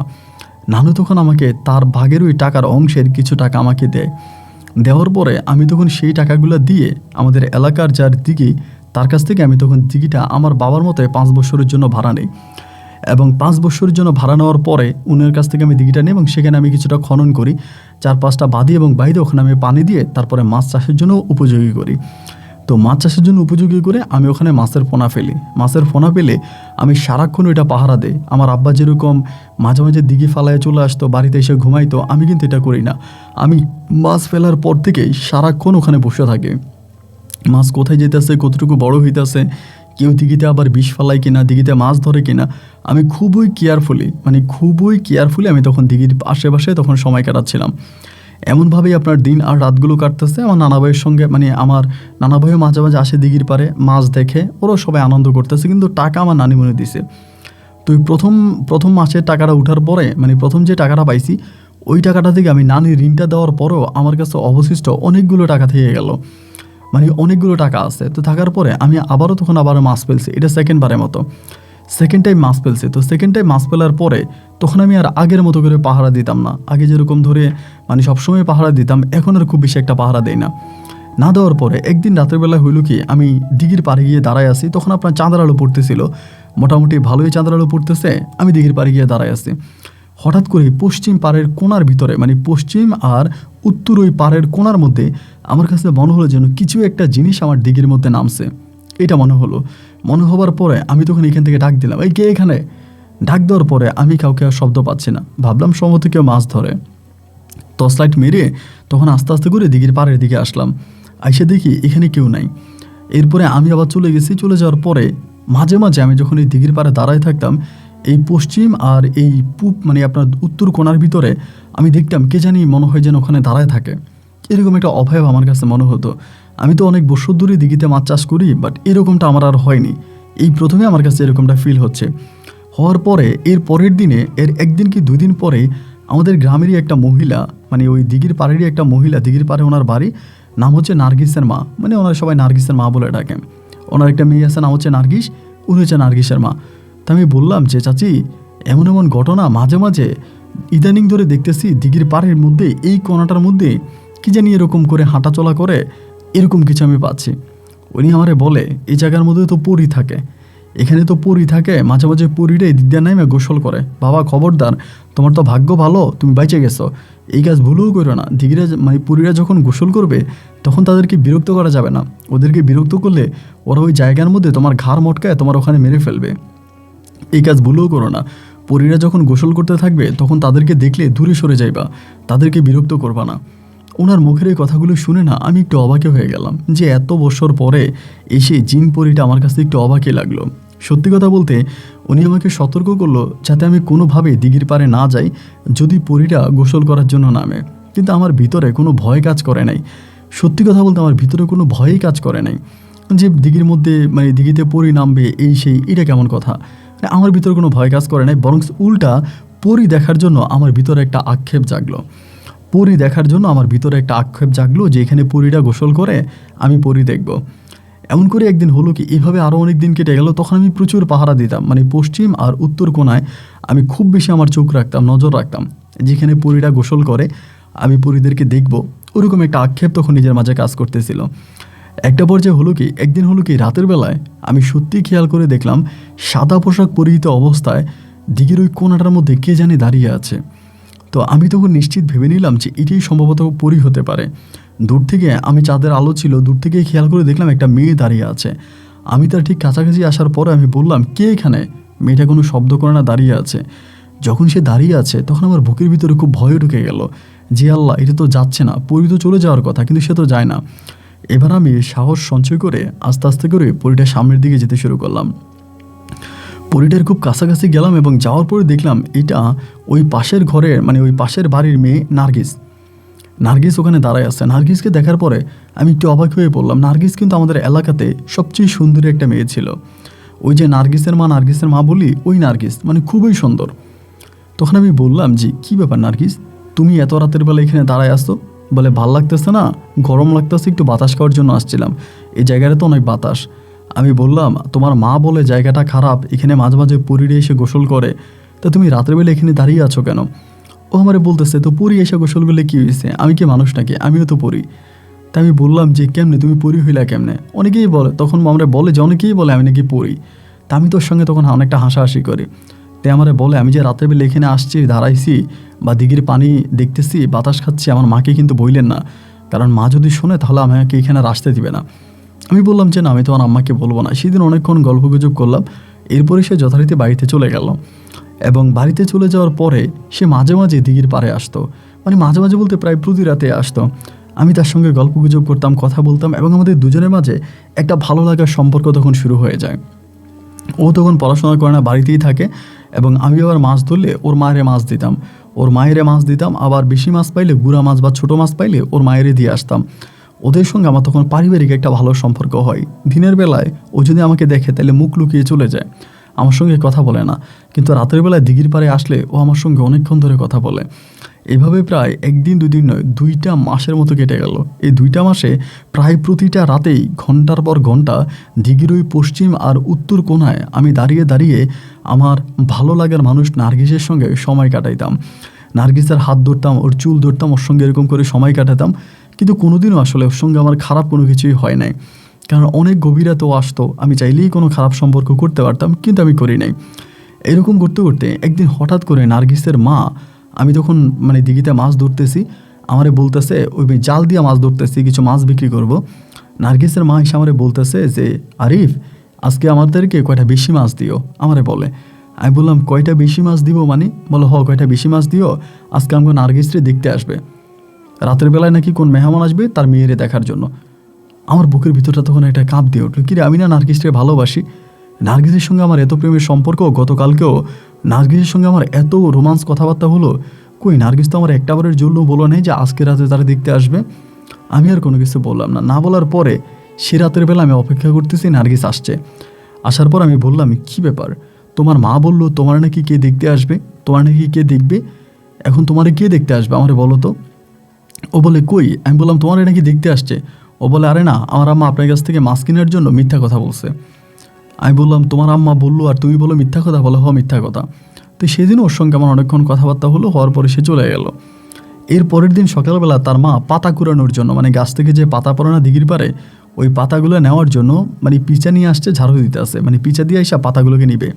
Speaker 1: নানু তখন আমাকে তার ভাগের ওই টাকার অংশের কিছু টাকা আমাকে দেয়। দেওয়ার পরে আমি তখন সেই টাকাগুলো দিয়ে আমাদের এলাকার যার দিঘি, তার কাছ থেকে আমি তখন দিঘিটা আমার বাবার মতো 5 বছরের জন্য ভাড়া নেই, এবং 5 বছরের জন্য ভাড়া নেওয়ার পরে উনার কাছ থেকে আমি দিঘিটা নিই এবং সেখানে আমি কিছুটা খনন করি, 4-5টা বাদি এবং বাইরে ওখানে আমি পানি দিয়ে তারপরে মাছ চাষের জন্য উপযোগী করি। তো মাছ চাষের জন্য উপযোগী করে আমি ওখানে মাছের পোনা ফেলি। মাছের পোনা পেলে আমি সারাক্ষণ ওইটা পাহারা দেই। আমার আব্বা যেরকম মাঝে মাঝে দিঘি ফালায় চলে আসতো, বাড়িতে এসে ঘুমাইতো, আমি কিন্তু এটা করি না। আমি মাছ ফেলার পর থেকেই সারাক্ষণ ওখানে বসে থাকি, মাছ কোথায় যেতেছে, কতটুকু বড় হইতেছে, কেউ দিঘিতে আবার বিষ ফালায় কিনা, দিঘিতে মাছ ধরে কিনা, আমি খুবই কেয়ারফুলি আমি তখন দিঘির আশেপাশে তখন সময় কাটাচ্ছিলাম। এমনভাবেই আপনার দিন আর রাতগুলো কাটতেছে। আমার নানা ভাইয়ের সঙ্গে, আমার নানা ভাইও মাঝে মাঝে আসে দিঘির পারে, মাছ দেখে, ওরাও সবাই আনন্দ করতেছে, কিন্তু টাকা আমার নানিমণি দিছে। তো ওই প্রথম মাসের টাকাটা উঠার পরে, প্রথম যে টাকাটা পাইছি, ওই টাকাটা থেকে আমি নানির ঋণটা দেওয়ার পরেও আমার কাছে অবশিষ্ট অনেকগুলো টাকা থেকে গেল, অনেকগুলো টাকা আছে। তো থাকার পরে আমি আবার মাছ ফেলছি, এটা সেকেন্ড টাইম মাছ ফেলছি। তো সেকেন্ড টাইম মাছ ফেলার পরে তখন আমি আর আগের মতো করে পাহারা দিতাম না। আগে যেরকম ধরে সবসময় পাহারা দিতাম, এখন আর খুব বেশি একটা পাহারা দেই না দেওয়ার পরে একদিন রাতের বেলা হইল কি, আমি দিঘির পাড়ে গিয়ে দাঁড়ায় আছি, তখন আপনার চাঁদের আলো পড়তেছিল, মোটামুটি ভালোই চাঁদের আলো পড়তেছে, আমি দিঘির পাড়ে গিয়ে দাঁড়ায় আছি। হঠাৎ করে পশ্চিম পাড়ের কোণার ভিতরে, পশ্চিম আর উত্তর ওই পাড়ের কোণার মধ্যে আমার কাছে মনে হলো যেন কিছু একটা জিনিস আমার দিঘির মধ্যে নামছে, এটা মনে হবার পরে আমি তখন এখান থেকে ডাক দিলাম, এই কে এখানে? ডাক দেওয়ার পরে আমি কাউকে আর শব্দ পাচ্ছি না, ভাবলাম সম্ভবত কেউ মাছ ধরে। টর্চ লাইট মেরে তখন আস্তে আস্তে করে দিঘির পাড়ের দিকে আসলাম, আইসে দেখি এখানে কেউ নাই। এরপরে আমি আবার চলে যাওয়ার পরে মাঝে মাঝে আমি যখন এই দিঘির পাড়ে দাঁড়ায় থাকতাম, এই পশ্চিম আর এই পূব আপনার উত্তর কোণার ভিতরে আমি দেখতাম কে জানি মনে হয় যেন ওখানে দাঁড়ায় থাকে, এরকম একটা অভয় আমার কাছে মনে হতো। আমি তো অনেক বছর ধরে দিঘিতে মাছ চাষ করি, বাট এরকমটা আমার আর হয়নি, এই প্রথমে আমার কাছে এরকমটা ফিল হচ্ছে। হওয়ার পরে এর পরের দিনে, এর একদিন কি 2 দিন পরে আমাদের গ্রামেরই একটা মহিলা, ওই দিঘির পাড়েরই একটা মহিলা, দিঘির পাড়ে ওনার বাড়ি, নাম হচ্ছে নার্গিসের মা, ওনার সবাই নার্গিসের মা বলে ডাকেন। ওনার একটা মেয়ে আছে, নাম হচ্ছে নার্গিস, উনি হচ্ছে নার্গিসের মা। তা আমি বললাম যে চাচি, এমন ঘটনা মাঝে মাঝে ইদানিং ধরে দেখতেছি দিঘির পাড়ের মধ্যে, এই কোণাটার মধ্যে কি জানি এরকম করে হাঁটা চলা করে, এরকম কিছু আমি পাচ্ছি। উনি আমারে বলে, এই জায়গার মধ্যে তো পরী থাকে, এখানে তো পরী থাকে, মাঝে মাঝে পরীরা এদিক দিয়ে নামে গোসল করে। বাবা খবরদার, তোমার তো ভাগ্য ভালো, তুমি বেঁচে গেছো, এই কাজ ভুলও করো না। দিঘিরা পরীরা যখন গোসল করবে তখন তাদেরকে বিরক্ত করা যাবে না, ওদেরকে বিরক্ত করলে ওরা ওই জায়গার মধ্যে তোমার ঘাড় মটকায় তোমার ওখানে মেরে ফেলবে, এই কাজ ভুলও করো না। পরীরা যখন গোসল করতে থাকবে তখন তাদেরকে দেখলে দূরে সরে যাইবা, তাদেরকে বিরক্ত করবা না। ওনার মুখের এই কথাগুলো শুনে না আমি একটু অবাকে হয়ে গেলাম, যে এত বছর পরে এসে জিন পরীটা আমার কাছে একটু অবাকই লাগলো। সত্যি কথা বলতে উনি আমাকে সতর্ক করলো যাতে আমি কোনোভাবে দিঘির পাড়ে না যাই যদি পরীরা গোসল করার জন্য নামে, কিন্তু আমার ভিতরে কোনো ভয় কাজ করে নাই। সত্যি কথা বলতে আমার ভিতরে কোনো ভয়ই কাজ করে নাই যে দিঘির মধ্যে দিঘিতে পরী নামবে, এই সেই, এটা কেমন কথা। আমার ভিতরে কোনো ভয় কাজ করে নাই, বরং উল্টা পরী দেখার জন্য আমার ভিতরে একটা আক্ষেপ জাগলো, যে এখানে পরীরা গোসল করে, আমি পরী দেখব। এমন করে একদিন হলো কি, এইভাবে আরও অনেক দিন কেটে গেল। তখন আমি প্রচুর পাহারা দিতাম, পশ্চিম আর উত্তর কোণায় আমি খুব বেশি আমার চোখ রাখতাম, নজর রাখতাম, যেখানে পরীরা গোসল করে আমি পরীদেরকে দেখব, ওরকম একটা আক্ষেপ তখন নিজের মাঝে কাজ করতেছিল। একটা পর্যায়ে একদিন হলো কি রাতের বেলায় আমি সত্যি খেয়াল করে দেখলাম সাদা পোশাক পরিহিত অবস্থায় দিঘির ওই কোণাটার মধ্যে কে জানি দাঁড়িয়ে আছে। তো আমি তখন নিশ্চিত ভেবে নিলাম যে এটাই সম্ভবত পরী হতে পারে। দূর থেকে, আমি চাঁদের আলো ছিল, দূর থেকে খেয়াল করে দেখলাম একটা মেয়ে দাঁড়িয়ে আছে। আমি তার ঠিক কাছাকাছি আসার পরে আমি বললাম, কে এখানে? মেয়েটা কোনো শব্দ করে না, দাঁড়িয়ে আছে। যখন সে দাঁড়িয়ে আছে তখন আমার বুকের ভিতরে খুব ভয় ঢুকে গেল, যে আল্লাহ, এটা তো যাচ্ছে না, পরী তো চলে যাওয়ার কথা, কিন্তু সে তো যায় না। এবার আমি সাহস সঞ্চয় করে আস্তে আস্তে করে পরীটার সামনের দিকে যেতে শুরু করলাম। পরীটার খুব কাছাকাছি গেলাম এবং যাওয়ার পরে দেখলাম এটা ওই পাশের ঘরের ওই পাশের বাড়ির মেয়ে নার্গিস। নার্গিস ওখানে দাঁড়ায় আছে। নার্গিসকে দেখার পরে আমি একটু অবাক হয়ে পড়লাম। নার্গিস কিন্তু আমাদের এলাকাতে সবচেয়ে সুন্দরী একটা মেয়ে ছিল। ওই যে নার্গিসের মা বলি, ওই নার্গিস মানে খুবই সুন্দর। তখন আমি বললাম, জি কী ব্যাপার নার্গিস, তুমি এত রাতের বেলা এখানে দাঁড়ায় আসতো? বলে ভাল লাগতেছে না, গরম লাগতেছে, একটু বাতাস খাওয়ার জন্য আসছিলাম, এই জায়গাটা তো অনেক বাতাস। আমি বললাম, তোমার মা বলে জায়গাটা খারাপ, এখানে মাঝে মাঝে পরীরা এসে গোসল করে, তা তুমি রাতের বেলা এখানে দাঁড়িয়ে আছো কেন? ও আমারে বলতেছে, তো পরী এসে গোসল করলে কী হয়েছে, আমি কি মানুষ নাকি, আমিও তো পড়ি। তা আমি বললাম যে কেমনে তুমি পরী হইলা কেমনে? অনেকেই বলে, তখন আমরা বলে যে অনেকেই বলে আমি নাকি পড়ি। তা আমি তোর সঙ্গে তখন অনেকটা হাসাহাসি করি। তাই আমারে বলে, আমি যে রাতের বেলা এখানে আসছি, দাঁড়াইছি বা দিঘির পানি দেখতেছি, বাতাস খাচ্ছি, আমার মাকে কিন্তু বললেন না, কারণ মা যদি শোনে তাহলে আমাকে এখানে আর আসতে দিবে না। আমি বললাম যে না, আমি তোমার আম্মাকে বলবো না। সেদিন অনেকক্ষণ গল্পগুজব করলাম। এরপরে সে যথারীতি বাড়িতে চলে গেল এবং বাড়িতে চলে যাওয়ার পরে সে মাঝে মাঝে দিঘির পাড়ে আসতো, মানে মাঝে মাঝে বলতে প্রায় প্রতি রাতে আসতো। আমি তার সঙ্গে গল্পগুজব করতাম, কথা বলতাম এবং আমাদের দুজনের মাঝে একটা ভালো লাগার সম্পর্ক তখন শুরু হয়ে যায়। ও তখন পড়াশোনা করে না, বাড়িতেই থাকে এবং আমি আবার মাছ ধরলে ওর মায়েরে মাছ দিতাম, আবার বেশি মাছ পাইলে, গুড়া মাছ বা ছোটো মাছ পাইলে ওর মায়েরে দিয়ে আসতাম। ওদের সঙ্গে আমার তখন পারিবারিক একটা ভালো সম্পর্ক হয়। দিনের বেলায় ও যদি আমাকে দেখে তাহলে মুখ লুকিয়ে চলে যায়, আমার সঙ্গে কথা বলে না, কিন্তু রাতের বেলায় দিঘির পাড়ে আসলে ও আমার সঙ্গে অনেকক্ষণ ধরে কথা বলে। এভাবে প্রায় একদিন দুদিন নয়, 2টা মাসের মতো কেটে গেল। এই 2টা মাসে প্রায় প্রতিটা রাতেই ঘন্টার পর ঘন্টা দিঘির ওই পশ্চিম আর উত্তর কোণায় আমি দাঁড়িয়ে দাঁড়িয়ে আমার ভালো লাগার মানুষ নার্গিসের সঙ্গে সময় কাটাইতাম। নার্গিসের হাত ধরতাম, ওর চুল ধরতাম, ওর সঙ্গে এরকম করে সময় কাটাতাম। কিন্তু কোনোদিনও আসলে ওর সঙ্গে আমার খারাপ কোনো কিছুই হয় নাই, কারণ অনেক গভীরাতেও আসতো, আমি চাইলেই কোনো খারাপ সম্পর্ক করতে পারতাম, কিন্তু আমি করি নাই। এরকম করতে করতে একদিন হঠাৎ করে নার্গিসের মা, আমি তখন মানে দিঘিতে মাছ ধরতেছি, আমারে বলতেছে, ওই জাল দিয়ে মাছ ধরতেছি, কিছু মাছ বিক্রি করব। নার্গিসের মা এসে আমারে বলতেছে যে, আরিফ আজকে আমাদেরকে কয়টা বেশি মাছ দিও, আমারে বলে। আমি বললাম, কয়টা বেশি মাছ দিব মানে? বলো, কয়টা বেশি মাছ দিও, আজকে আমাকে নার্গিসরে দেখতে আসবে, রাতের বেলায় নাকি কোন মেহমান আসবে তার মেয়েরে দেখার জন্য। আমার বুকের ভিতরটা তখন একটা কাঁপ দিয়ে উঠলো, কিরে আমি না নার্গিসকে ভালোবাসি, নার্গিসের সঙ্গে আমার এত প্রেমের সম্পর্ক, গতকালকেও নার্গিসের সঙ্গে আমার এত রোমান্স কথাবার্তা হলো, কই নার্গিস তো আমার একটাবারের জন্য বলো নেই যে আজকে রাতে তারা দেখতে আসবে। আমি আর কোনো কিছু বললাম না। না বলার পরে সে রাতের বেলা আমি অপেক্ষা করতেছি, নার্গিস আসছে। আসার পর আমি বললাম, কী ব্যাপার, তোমার মা বললো তোমার নাকি কে দেখতে আসবে, তোমার নাকি কে দেখবে, এখন তোমারে কে দেখতে আসবে আমারে বলো তো। ও বলে, কই? আমি বললাম, তোমার নাকি দেখতে আসছে। ও বলে, আরে না, আমার আম্মা আপনার কাছ থেকে মাছ কেনার জন্য মিথ্যা কথা বলছে। আমি বললাম, তোমার আম্মা বললো আর তুমি বলো মিথ্যা কথা? বলো, মিথ্যা কথা। তো সেদিন ওর সঙ্গে আমার অনেকক্ষণ কথাবার্তা হলো, হওয়ার পরে সে চলে গেল। এর পরের দিন সকালবেলা তার মা পাতা কুড়ানোর জন্য, মানে গাছ থেকে যে পাতা পড়ে না দিঘির পারে, ওই পাতাগুলো নেওয়ার জন্য মানে পিচা নিয়ে আসছে, ঝাড়ু দিতে আসে, মানে পিচা দিয়ে এসে পাতাগুলোকে নিবে।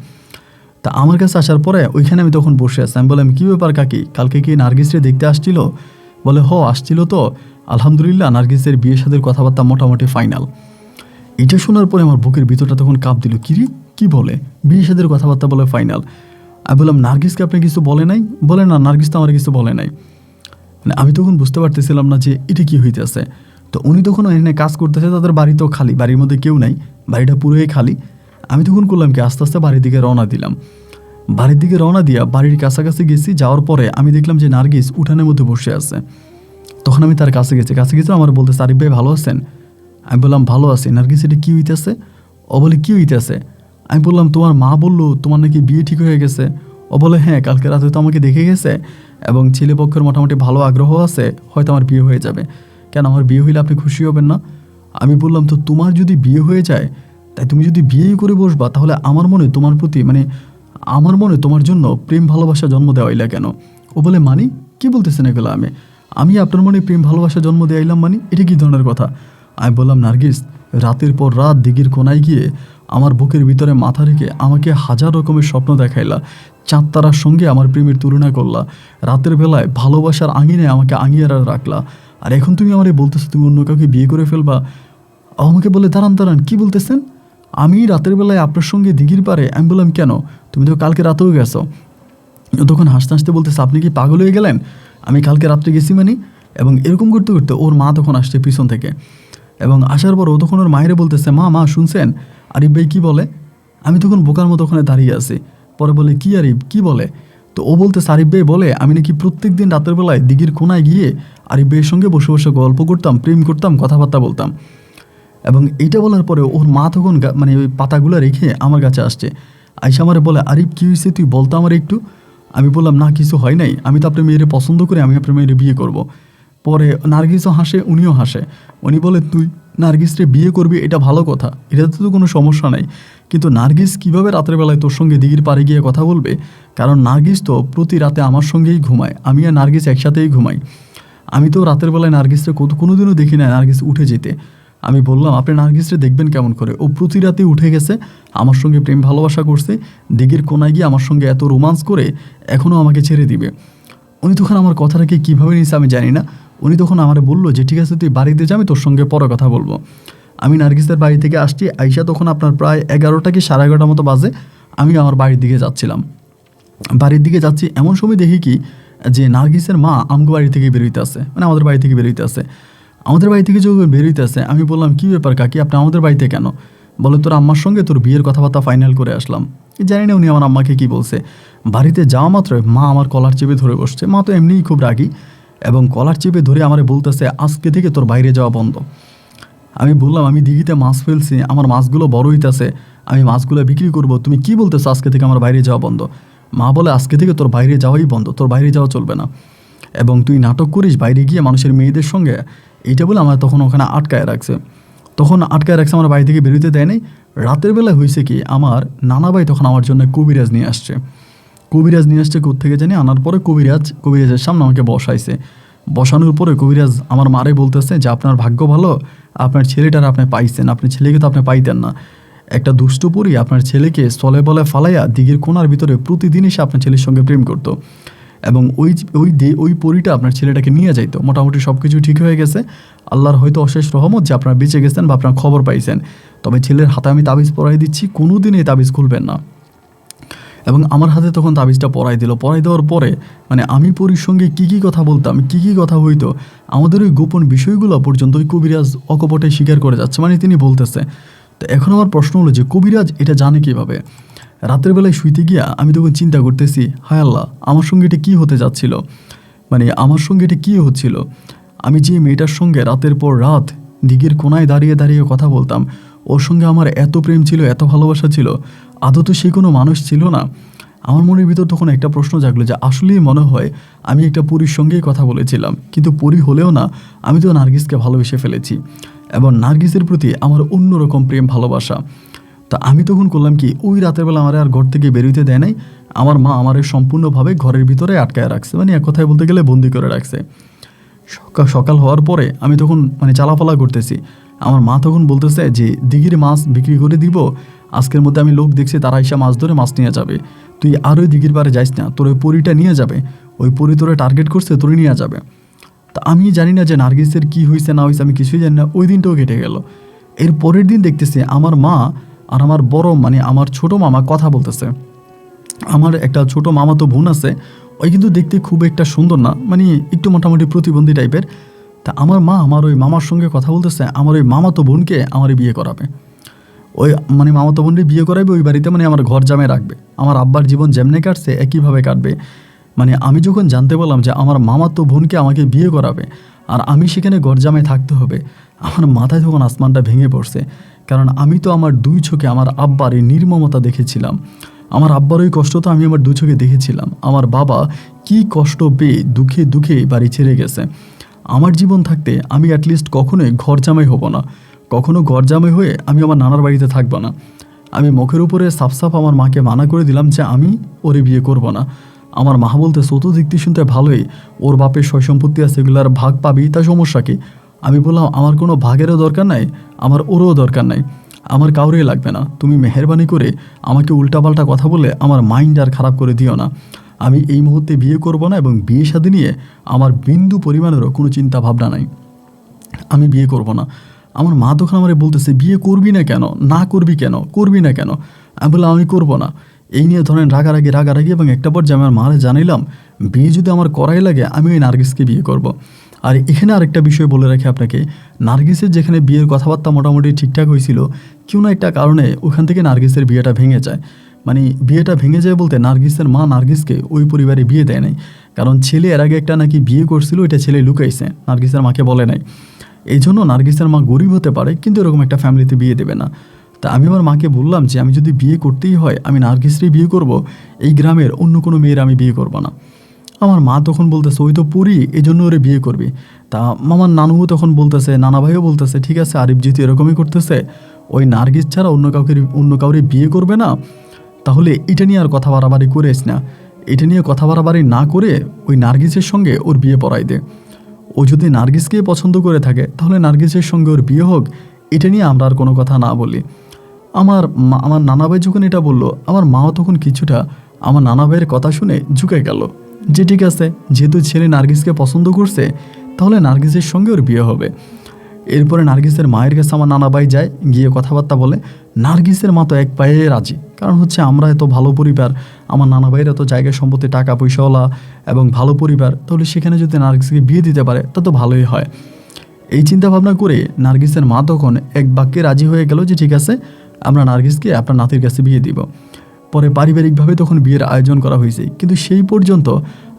Speaker 1: তা আমার কাছে আসার পরে ওইখানে আমি তখন বসে আছি। আমি বললাম, কী ব্যাপার কাকি, কালকে কি নার্গিসরে দেখতে আসছিল? বলে, আসছিল তো, আলহামদুলিল্লাহ নার্গিসের বিয়ে শাদীর কথাবার্তা মোটামুটি ফাইনাল। এটা শোনার পরে আমার বুকের ভিতরটা তখন কাঁপ দিল, কিরে কি বলে, বিয়ে শাদীর কথাবার্তা বলে ফাইনাল? আমি বললাম, নার্গিসকে আপনি কিছু বলে নাই? বলে না, নার্গিস তো আমার কিছু বলে নাই। মানে আমি তখন বুঝতে পারতেছিলাম না যে এটা কি হইতেছে। তো উনি তখন এখানে কাজ করতেছে, তাদের বাড়িতেও খালি, বাড়ির মধ্যে কেউ নাই, বাড়িটা পুরোই খালি। আমি তখন করলাম কি, আস্তে আস্তে বাড়ির দিকে রওনা দিলাম। বাড়ির দিকে রওনা দিয়া বাড়ির কাছাকাছি গেছি, যাওয়ার পরে আমি দেখলাম যে নার্গিস উঠানের মধ্যে বসে আছে। তখন আমি তার কাছে গেছি, আমার বলতেছে, আরিফ ভাই ভালো আছেন? আমি বললাম, ভালো আছি। নার্গিস, এটা কী হইতেছে? ও বলে, কী হইতেছে? আমি বললাম, তোমার মা বললো তোমার নাকি বিয়ে ঠিক হয়ে গেছে। ও বলে, হ্যাঁ, কালকে রাতে তো আমাকে দেখে গেছে এবং ছেলেপক্ষের মোটামুটি ভালো আগ্রহ আছে, হয়তো আমার বিয়ে হয়ে যাবে। কেন, আমার বিয়ে হইলে আপনি খুশি হবেন না? আমি বললাম, তো তোমার যদি বিয়ে হয়ে যায়, তাই তুমি যদি বিয়েই করে বসবা, তাহলে আমার মনে তোমার প্রতি মানে আমার মনে তোমার জন্য প্রেম ভালোবাসা জন্ম দেওয়াইলা কেন? ও বলে, মানি কি বলতেছেন এগুলো? আমি আপনার মনে প্রেম ভালোবাসা জন্ম দেওয়াইলাম মানে এটা কী ধরনের কথা? আমি বললাম, নার্গিস, রাতের পর রাত দিঘির কোনায় গিয়ে আমার বুকের ভিতরে মাথা রেখে আমাকে হাজার রকমের স্বপ্ন দেখাইলা, চাঁদ তারার সঙ্গে আমার প্রেমের তুলনা করলা, রাতের বেলায় ভালোবাসার আঙিনে আমাকে আঙিয়ে রাখলা, আর এখন তুমি আমারে বলতেছো তুমি অন্য কাউকে বিয়ে করে ফেলবা। আমাকে বলে, দাঁড়ান, কি বলতেছেন? আমি রাতের বেলায় আপনার সঙ্গে দিঘির পারে? আমি বললাম, কেন, তুমি তো কালকে রাতেও গেছো। তখন হাসতে হাসতে বলতেছে, আপনি কি পাগল হয়ে গেলেন? আমি কালকে রাত্রে গেছি মানে? এবং এরকম করতে করতে ওর মা তখন আসছে পিছন থেকে, এবং আসার পর ও তখন ওর মায়েরে বলতেছে, মা শুনছেন আরিফ ভাই কী বলে? আমি তখন বোকার মতো ওখানে দাঁড়িয়ে আছি। পরে বলে, কি আরিফ কী বলে? তো তো ও বলতে আরিফ ভাই বলে আমি নাকি প্রত্যেক দিন রাতের বেলায় দিঘির কোনায় গিয়ে আরিফ ভাইয়ের সঙ্গে বসে বসে গল্প করতাম, প্রেম করতাম, কথাবার্তা বলতাম। এবং এইটা বলার পরে ওর মা তখন মানে ওই পাতাগুলো রেখে আমার কাছে আসছে, আইসা আমারে বলে আরিফ কী হয়েছে তুই বলতো আমার একটু। আমি বললাম না কিছু হয় নাই, আমি তো আপনার মেয়েরে পছন্দ করি, আমি আপনার মেয়েরে বিয়ে করব। পরে নার্গিসও হাসে, উনিও হাসে। উনি বলে তুই নার্গিসরে বিয়ে করবি এটা ভালো কথা, এটাতে তো কোনো সমস্যা নাই, কিন্তু নার্গিস কীভাবে রাতের বেলায় তোর সঙ্গে দিঘির পাড়ে গিয়ে কথা বলবে? কারণ নার্গিস তো প্রতি রাতে আমার সঙ্গেই ঘুমায়, আমি আর নার্গিস একসাথেই ঘুমাই। আমি তো রাতের বেলায় নার্গিসরে কোনো দিনও দেখি না নার্গিস উঠে যেতে। আমি বললাম আপনি নার্গিসরে দেখবেন কেমন করে, ও প্রতি রাতেই উঠে গেছে, আমার সঙ্গে প্রেম ভালোবাসা করছে, দিঘির কোনায় গিয়ে আমার সঙ্গে এত রোমান্স করে এখনও আমাকে ছেড়ে দিবে। উনি তখন আমার কথাটাকে কীভাবে নিয়েছে আমি জানি না। উনি তখন আমারে বললো যে ঠিক আছে তুই বাড়িতে যা, আমি তোর সঙ্গে পরে কথা বলবো। আমি নার্গিসের বাড়ি থেকে আসছি, আইসা তখন আপনার প্রায় 11টা কি 11:30 মতো বাজে। আমি আমার বাড়ির দিকে যাচ্ছিলাম, বাড়ির দিকে যাচ্ছি, এমন সময় দেখি কি যে নার্গিসের মা আমগো বাড়ি থেকে বেরোইতে আসে, মানে আমাদের বাড়ি থেকে বেরোইতে আসে। আমাদের বাড়ি থেকে যখন বেরোইতে আসে আমি বললাম কী ব্যাপার কাকি, আপনি আমাদের বাড়িতে কেন? বলে তোর আম্মার সঙ্গে তোর বিয়ের কথাবার্তা ফাইনাল করে আসলাম। জানি না উনি আমার আম্মাকে কী বলছে। বাড়িতে যাওয়া মাত্র মা আমার কলার চেপে ধরে বসছে, মা তো এমনিই খুব রাগী, এবং কলার চেপে ধরে আমারে বলতেছে আজকে থেকে তোর বাইরে যাওয়া বন্ধ। আমি বললাম আমি দিঘিতে মাছ ফেলছি, আমার মাছগুলো বড় হইতেছে, আমি মাছগুলো বিক্রি করব, তুমি কি বলতেছো আজকে থেকে আমার বাইরে যাওয়া বন্ধ? মা বলে আজকে থেকে তোর বাইরে যাওয়াই বন্ধ, তোর বাইরে যাওয়া চলবে না, এবং তুই নাটক করিস বাইরে গিয়ে মানুষের মেয়েদের সঙ্গে, এইটা বলে আমার তখন ওখানে আটকায় রাখছে। আমার বাড়ি থেকে বেরোতে দেয় নাই। রাতের বেলা হয়েছে কি আমার নানা ভাই তখন আমার জন্য কবিরাজ নিয়ে আসছে। কোত্থেকে জানি আনার পরে কবিরাজের সামনে আমাকে বসাইছে। বসানোর পরে কবিরাজ আমার মারে বলতেছে যে আপনার ভাগ্য ভালো, আপনার ছেলেটার আপনি পাইছেন, আপনার ছেলেকে তো আপনি পাইতেন না। একটা দুষ্ট পরী আপনার ছেলেকে স্থলে বলে ফালাইয়া দিঘির কোণার ভিতরে প্রতিদিন এসে আপনার ছেলের সঙ্গে প্রেম করতো, এবং ওই পরীটা আপনার ছেলেটাকে নিয়ে যাইতো। মোটামুটি সব কিছু ঠিক হয়ে গেছে, আল্লাহর হয়তো অশেষ রহমত যে আপনারা বেঁচে গেছেন বা আপনার খবর পাইছেন। তবে ছেলের হাতে আমি তাবিজ পরাই দিচ্ছি, কোনো দিন এই তাবিজ খুলবেন না। এবং আমার হাতে তখন তাবিজটা পরাই দেওয়ার পরে মানে আমি পরীর সঙ্গে কী কথা বলতাম, কী কথা হইতো, আমাদের ওই গোপন বিষয়গুলো পর্যন্ত ওই কবিরাজ অকপটে স্বীকার করে যাচ্ছে, মানে তিনি বলতেছে। তো এখন আমার প্রশ্ন হলো যে কবিরাজ এটা জানে কীভাবে? রাতের বেলায় শুইতে গিয়া আমি তখন চিন্তা করতেছি, হায় আল্লাহ আমার সঙ্গে এটা কী হতে যাচ্ছিল, মানে আমার সঙ্গে এটা কী হচ্ছিল। আমি যে মেয়েটার সঙ্গে রাতের পর রাত দিঘির কোনায় দাঁড়িয়ে দাঁড়িয়ে কথা বলতাম, ওর সঙ্গে আমার এত প্রেম ছিল, এত ভালোবাসা ছিল, আদৌ তো সে কোনো মানুষ ছিল না। আমার মনের ভিতর তখন একটা প্রশ্ন জাগলো যে আসলেই মনে হয় আমি একটা পরীর সঙ্গেই কথা বলেছিলাম, কিন্তু পরী হলেও না, আমি তো নার্গিসকে ভালোবেসে ফেলেছি, এবং নার্গিসের প্রতি আমার অন্যরকম প্রেম ভালোবাসা। তা আমি তখন করলাম কি, ওই রাতের বেলা আমার আর ঘর থেকে বেরোতে দেয় নাই। আমার মা আমারে সম্পূর্ণভাবে ঘরের ভিতরে আটকায় রাখছে, মানে এক কথায় বলতে গেলে বন্দি করে রাখছে। সকাল হওয়ার পরে আমি তখন মানে চালাপালা করতেছি। আমার মা তখন বলতেছে যে দিঘির মাছ বিক্রি করে দিব, আজকের মধ্যে আমি লোক দেখছি তারা এসে মাছ ধরে মাছ নিয়ে যাবে, তুই আর ওই দিঘির পাড়ে যাইস না, তোর ওই পরীটা নিয়ে যাবে, ওই পরী তোরে টার্গেট করছে, তোরে নিয়ে যাবে। তা আমি জানি না যে নার্গিসের কী হয়েছে না হয়েছে, আমি কিছুই জানি না। ওই দিনটাও কেটে গেল। এর পরের দিন দেখতেছি আমার মা আর আমার বড় মানে আমার ছোট মামা কথা বলতেছে। আমার একটা ছোট মামা তো বোন আছে, ওই কিন্তু দেখতে খুব একটা সুন্দর না, মানে একটু মোটামুটি প্রতিবন্ধী টাইপের। তা আমার মা আমার ওই মামার সঙ্গে কথা বলতেছে, আমার ওই মামাতো বোনকে আমার বিয়ে করাবে, ওই মানে মামাতো বোনকে বিয়ে করাবে ওই বাড়িতে, মানে আমার ঘর জামাই রাখবে। আমার আব্বার জীবন যেমনে কাটছে একইভাবে কাটবে। মানে আমি যখন জানতে পারলাম যে আমার মামাতো বোনকে আমাকে বিয়ে করাবে আর আমি সেখানে ঘর জামাই থাকতে হবে, আমার মাথায় তখন আসমানটা ভেঙে পড়ছে। কারণ আমি তো আমার দুই চোখে আমার আব্বার এই নির্মমতা দেখেছিলাম, আমার আব্বার ওই কষ্ট তো আমি আমার দুই চোখে দেখেছিলাম। আমার বাবা কি কষ্ট পেয়ে দুঃখে দুঃখে বাড়ি ছেড়ে গেছে। আমার জীবন থাকতে আমি অ্যাটলিস্ট কখনোই ঘর জামাই হব না, কখনো ঘর জামাই হয়ে আমি আমার নানার বাড়িতে থাকবো না। আমি মুখের উপরে সাফ আমার মাকে মানা করে দিলাম যে আমি ওরে বিয়ে করব না। আমার মা বলতে ছোটো দিকটি শুনতে ভালোই, ওর বাপের সয় সম্পত্তি আছে, এগুলার ভাগ পাবি, তা সমস্যা কি? আমি বললাম আমার কোনো ভাগেরও দরকার নাই, আমার ওরও দরকার নাই, আমার কাউরেই লাগবে না। তুমি মেহেরবানি করে আমাকে উল্টাপাল্টা কথা বলে আমার মাইন্ড আর খারাপ করে দিও না। আমি এই মুহূর্তে বিয়ে করব না, এবং বিয়ে শাদী নিয়ে আমার বিন্দু পরিমাণেরও কোনো চিন্তা ভাবনা নাই, আমি বিয়ে করব না। আমার মা তখন আমারে বলতেছে বিয়ে করবি না কেন, না করবি কেন, করবি না কেন? আমি বললাম আমি করব না। এই নিয়ে ধরেন রাগারাগি, এবং একটা পর্যায়ে আমার মারে জানাইলাম বিয়ে যদি আমার করাই লাগে আমি ওই নার্গিসকে বিয়ে করব। আর এখানে আরেকটা বিষয় বলে রাখি আপনাকে, নার্গিসের যেখানে বিয়ের কথাবার্তা মোটামুটি ঠিকঠাক হয়েছিল, কেউ না একটা কারণে ওখান থেকে নার্গিসের বিয়েটা ভেঙে যায়। মানে বিয়েটা ভেঙে যায় বলতে নার্গিসের মা নার্গিসকে ওই পরিবারে বিয়ে দেয় নাই, কারণ ছেলে এর আগে একটা নাকি বিয়ে করছিল, ওইটা ছেলে লুকাইছে, নার্গিসের মাকে বলে নাই। এই জন্য নার্গিসের মা গরিব হতে পারে কিন্তু এরকম একটা ফ্যামিলিতে বিয়ে দেবে না। তা আমি আমার মাকে বললাম যে আমি যদি বিয়ে করতেই হয় আমি নার্গিসরেই বিয়ে করব, এই গ্রামের অন্য কোনো মেয়ের আমি বিয়ে করব না। আমার মা তখন বলতেছে ওই তো পড়ি, এই জন্য ওরে বিয়ে করবি। তা আমার নানুও তখন বলতেছে, নানা ভাইও বলতেছে ঠিক আছে আরিফ যেহেতু এরকমই করতেছে, ওই নার্গিস ছাড়া অন্য কাউকে বিয়ে করবে না, তাহলে এটা নিয়ে আর কথা বাড়াবাড়ি করিস না, এটা নিয়ে কথা বাড়াবাড়ি না করে ওই নার্গিসের সঙ্গে ওর বিয়ে পড়াই দে। ও যদি নার্গিসকে পছন্দ করে থাকে তাহলে নার্গিসের সঙ্গে ওর বিয়ে হোক, এটা নিয়ে আমরা আর কোনো কথা না বলি। আমার নানা ভাই যখন এটা বলল, আমার মাও তখন কিছুটা আমার নানা ভাইয়ের কথা শুনে ঝুঁকে গেল যে ঠিক আছে, যেহেতু ছেলে নার্গিসকে পছন্দ করছে তাহলে নার্গিসের সঙ্গে ওর বিয়ে হবে। এরপরে নার্গিসের মায়ের কাছে আমার নানা ভাই যায়, গিয়ে কথাবার্তা বলে। নার্গিসের মা তো এক পায়ে রাজি, কারণ হচ্ছে আমরা এত ভালো পরিবার, আমার নানা ভাইয়ের এত জায়গা সম্পত্তি টাকা পয়সাওয়ালা এবং ভালো পরিবার, তাহলে সেখানে যদি নার্গিসকে বিয়ে দিতে পারে তা তো ভালোই হয়। এই চিন্তা ভাবনা করে নার্গিসের মা তখন এক বাক্যে রাজি হয়ে গেল যে ঠিক আছে আমরা নার্গিসকে আপনার নাতির কাছে বিয়ে দিব। পরে পারিবারিকভাবে তখন বিয়ের আয়োজন করা হয়েছে, কিন্তু সেই পর্যন্ত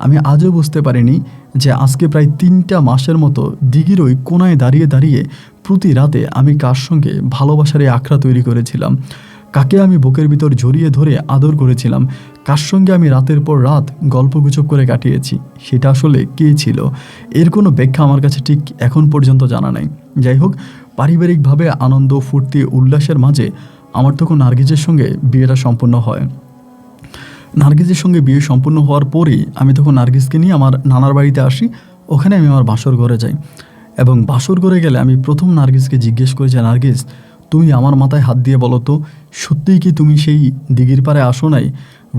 Speaker 1: আমি আজও বুঝতে পারিনি যে আজকে প্রায় 3টা মাসের মতো দিঘির ওই কোনায় দাঁড়িয়ে দাঁড়িয়ে প্রতি রাতে আমি কার সঙ্গে ভালোবাসার এই আখড়া তৈরি করেছিলাম, কাকে আমি বুকের ভিতর জড়িয়ে ধরে আদর করেছিলাম, কার সঙ্গে আমি রাতের পর রাত গল্পগুজব করে কাটিয়েছি, সেটা আসলে কে ছিল এর কোনো ব্যাখ্যা আমার কাছে ঠিক এখন পর্যন্ত জানা নাই। যাই হোক, পারিবারিকভাবে আনন্দ ফুর্তি উল্লাসের মাঝে আমার তখন নার্গিসের সঙ্গে বিয়েটা সম্পূর্ণ হয়। নার্গিসের সঙ্গে বিয়ে সম্পূর্ণ হওয়ার পরেই আমি তখন নার্গিসকে নিয়ে আমার নানার বাড়িতে আসি। ওখানে আমি আমার বাসর ঘরে যাই এবং বাসর ঘরে গেলে আমি প্রথম নার্গিসকে জিজ্ঞেস করি যে নার্গিস, তুমি আমার মাথায় হাত দিয়ে বলো তো, সত্যিই কি তুমি সেই দিঘির পাড়ে আসো নাই?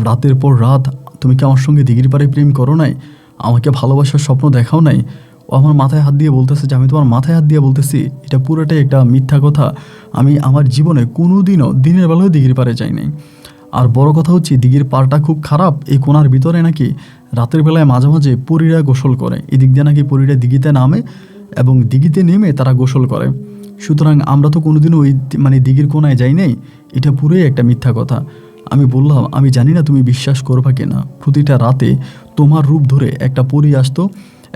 Speaker 1: রাতের পর রাত তুমি কি আমার সঙ্গে দিঘির পাড়ে প্রেম করো নাই? আমাকে ভালোবাসার স্বপ্ন দেখাও নাই? ও আমার মাথায় হাত দিয়ে বলতেছে যে আমি তোমার মাথায় হাত দিয়ে বলতেছি এটা পুরোটাই একটা মিথ্যা কথা, আমি আমার জীবনে কোনো দিনও দিনের বেলায় দিঘির পাড়ে যাই নাই। আর বড় কথা হচ্ছে দিঘির পাড়টা খুব খারাপ, এই কোনার ভিতরে নাকি রাতের বেলায় মাঝে মাঝে পরীরা গোসল করে, এদিক দিয়ে নাকি পরীরা দিঘিতে নামে এবং দিঘিতে নেমে তারা গোসল করে। সুতরাং আমরা তো কোনোদিনও ওই দিঘির কোনায় যাই নাই, এটা পুরোই একটা মিথ্যা কথা। আমি বললাম আমি জানি না তুমি বিশ্বাস করবা কিনা, প্রতিটা রাতে তোমার রূপ ধরে একটা পরী আসতো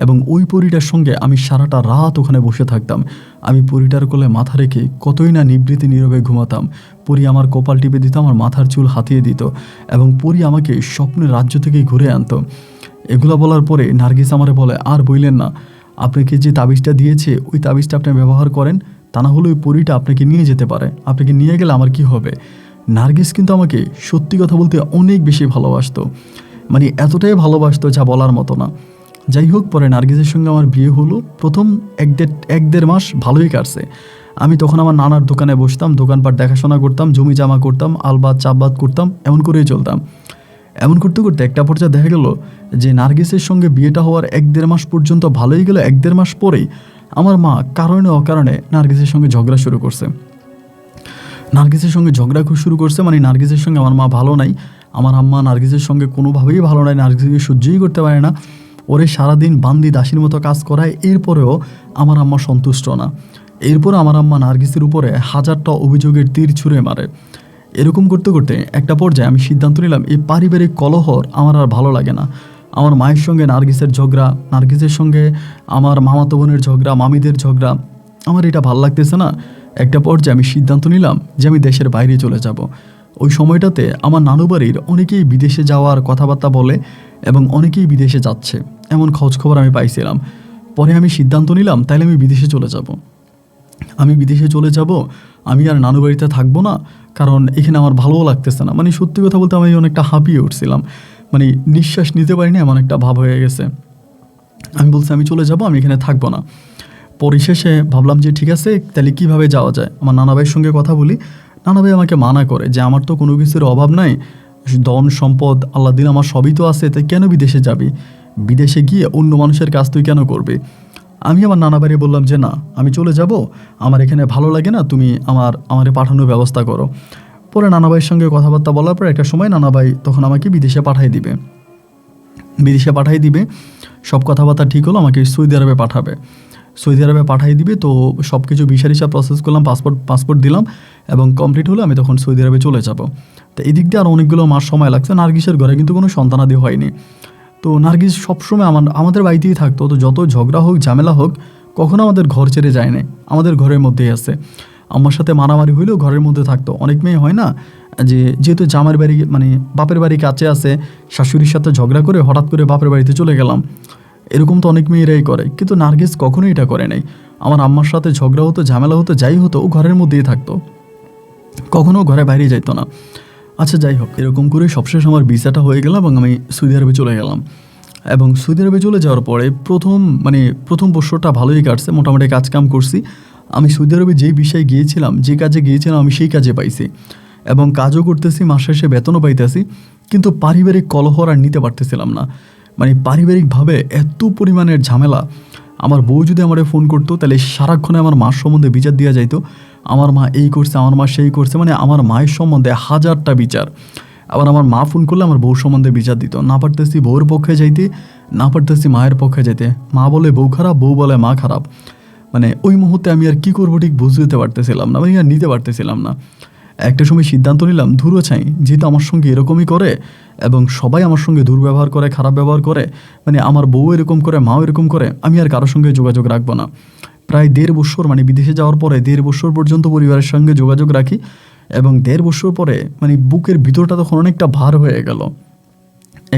Speaker 1: এবং ওই পরীটার সঙ্গে আমি সারাটা রাত ওখানে বসে থাকতাম। আমি পরীটার কোলে মাথা রেখে কতই না নিবৃত্তি নীরবে ঘুমাতাম। পরী আমার কপাল টিপে দিত, আমার মাথার চুল হাতিয়ে দিত এবং পরী আমাকে স্বপ্নের রাজ্য থেকে ঘুরে আনতো। এগুলো বলার পরে নার্গিস আমারে বলে, আর বইলেন না, আপনাকে যে তাবিজটা দিয়েছে ওই তাবিজটা আপনি ব্যবহার করেন, তা না হলে ওই পরীটা আপনাকে নিয়ে যেতে পারে, আপনাকে নিয়ে গেলে আমার কি হবে? নার্গিস কিন্তু আমাকে সত্যি কথা বলতে অনেক বেশি ভালোবাসতো, এতটাই ভালোবাসতো যা বলার মতো না। যাই হোক, পরে নার্গিসের সঙ্গে আমার বিয়ে হলো। প্রথম এক দেড় মাস ভালোই কাটছে। আমি তখন আমার নানার দোকানে বসতাম, দোকানপাট দেখাশোনা করতাম, জমি জামা করতাম, আলবাত চাপবাত করতাম, এমন করেই চলতাম। এমন করতে করতে একটা পর্যায়ে দেখা গেল যে নার্গিসের সঙ্গে বিয়েটা হওয়ার 1-1.5 মাস পর্যন্ত ভালোই গেল। 1-1.5 মাস পরেই আমার মা কারণে অকারণে নার্গিসের সঙ্গে ঝগড়া শুরু করছে। নার্গিসের সঙ্গে আমার মা ভালো নাই। আমার আম্মা নার্গিসের সঙ্গে কোনোভাবেই ভালো নাই, নার্গিসকে সহ্যই করতে পারে না। ওরে সারাদিন বান্দি দাসীর মতো কাজ করায়, এরপরেও আমার আম্মা সন্তুষ্ট না। এরপর আমার আম্মা নার্গিসের উপরে 1000টা অভিযোগের তীর ছুঁড়ে মারে। এরকম করতে করতে একটা পর্যায়ে আমি সিদ্ধান্ত নিলাম এই পারিবারিক কলহর আমার আর ভালো লাগে না। আমার মায়ের সঙ্গে নার্গিসের ঝগড়া, নার্গিসের সঙ্গে আমার মামাতো বোনের ঝগড়া, মামিদের ঝগড়া, আমার এটা ভালো লাগতেছে না। একটা পর্যায়ে আমি সিদ্ধান্ত নিলাম যে আমি দেশের বাইরে চলে যাব। ওই সময়টাতে আমার নানু বাড়ির অনেকেই বিদেশে যাওয়ার কথাবার্তা বলে এবং অনেকেই বিদেশে যাচ্ছে, এমন খোঁজখবর আমি পাইছিলাম। পরে আমি সিদ্ধান্ত নিলাম তাইলে আমি বিদেশে চলে যাব। আমি আর নানু বাড়িতে থাকবো না, কারণ এখানে আমার ভালোও লাগতেছে না। সত্যি কথা বলতে আমি অনেকটা হাঁপিয়ে উঠছিলাম, নিঃশ্বাস নিতে পারিনি, এমন একটা ভাব হয়ে গেছে। আমি বলছি আমি চলে যাব, আমি এখানে থাকবো না। পরিশেষে ভাবলাম যে ঠিক আছে, তাহলে কীভাবে যাওয়া যায়। আমার নানা ভাইয়ের সঙ্গে কথা বলি। নানা ভাই আমাকে মানা করে যে আমার তো কোনো কিছুর অভাব নাই, ধন সম্পদ আল্লাহ দিন আমার সবই তো আছে, তাই কেন বিদেশে যাবি? বিদেশে গিয়ে অন্য মানুষের কাজ তুই কেন করবি? আমি আমার নানা বাড়ি বললাম যে না, আমি চলে যাব, আমার এখানে ভালো লাগে না, তুমি আমারে পাঠানোর ব্যবস্থা করো। পরে নানা ভাইয়ের সঙ্গে কথাবার্তা বলার পর একটা সময় নানা ভাই তখন আমাকে বিদেশে পাঠিয়ে দিবে। সব কথাবার্তা ঠিক হলো, আমাকে সৌদি আরবে পাঠিয়ে দিবে। তো সব কিছু ভিসা প্রসেস করলাম, পাসপোর্ট দিলাম এবং কমপ্লিট হলো। আমি তখন সৌদি আরবে চলে যাব। তো এদিক দিয়ে আর অনেকগুলো মাস সময় লাগছে। নার্গিসের ঘরে কিন্তু কোনো সন্তানাদি হয়নি। তো নার্গিস সবসময় আমাদের বাড়িতেই থাকতো। তো যত ঝগড়া হোক ঝামেলা হোক কখনো আমাদের ঘর ছেড়ে যায় না, আমাদের ঘরের মধ্যেই আছে। আমার সাথে মারামারি হইলেও ঘরের মধ্যে থাকতো। অনেক মেয়ে হয় না যে যেহেতু জামার বাড়ি মানে বাপের বাড়ি কাছে আছে, শাশুড়ির সাথে ঝগড়া করে হঠাৎ করে বাপের বাড়িতে চলে গেলাম, এরকম তো অনেক মেয়েরাই করে, কিন্তু নার্গিস কখনোই এটা করে নাই। আমার আম্মার সাথে ঝগড়া হতো ঝামেলা হতো যাই হতো ও ঘরের মধ্যেই থাকতো, কখনো ঘরে বাইরে যাইতো না। আচ্ছা যাই হোক, এরকম করে সবশেষ আমার ভিসাটা হয়ে গেল এবং আমি সৌদি আরবে চলে গেলাম। এবং সৌদি আরবে চলে যাওয়ার পরে প্রথম বছরটা ভালোই কাটছে, মোটামুটি কাজ কাম করছি। আমি সৌদি আরবে যেই বিষয়ে গিয়েছিলাম, যে কাজে গিয়েছিলাম আমি সেই কাজে পাইছি এবং কাজও করতেছি, মাস শেষে বেতনও পাইতেছি। কিন্তু পারিবারিক কলহ আর নিতে পারতেছিলাম না। মানে পারিবারিকভাবে এত পরিমাণের ঝামেলা। আমার বউ যদি আমারে ফোন করতো তাহলে সারাক্ষণে আমার মার সম্বন্ধে বিচার দেওয়া যাইতো, আমার মা এই করছে, আমার মা সেই করছে, মানে আমার মায়ের সম্বন্ধে হাজারটা বিচার। আবার আমার মা ফোন করলে আমার বউ সম্বন্ধে বিচার দিত। না পারতেছি বউয়ের পক্ষে যাইতে, না পারতেছি মায়ের পক্ষে যেতে। মা বলে বউ খারাপ, বউ বলে মা খারাপ। মানে ওই মুহূর্তে আমি আর কী করবো ঠিক বুঝতে পারতেছিলাম না, মানে আর নিতে পারতেছিলাম না। একটা সময় সিদ্ধান্ত নিলাম ধুরো ছাই, যেহেতু আমার সঙ্গে এরকমই করে এবং সবাই আমার সঙ্গে দুর্ব্যবহার করে, খারাপ ব্যবহার করে, মানে আমার বউ এরকম করে, মাও এরকম করে, আমি আর কারোর সঙ্গে যোগাযোগ রাখবো না। প্রায় 1.5 বছর, মানে বিদেশে যাওয়ার পরে 1.5 বছর পর্যন্ত পরিবারের সঙ্গে যোগাযোগ রাখি এবং 1.5 বছর পরে মানে বুকের ভিতরটা তখন অনেকটা ভার হয়ে গেল।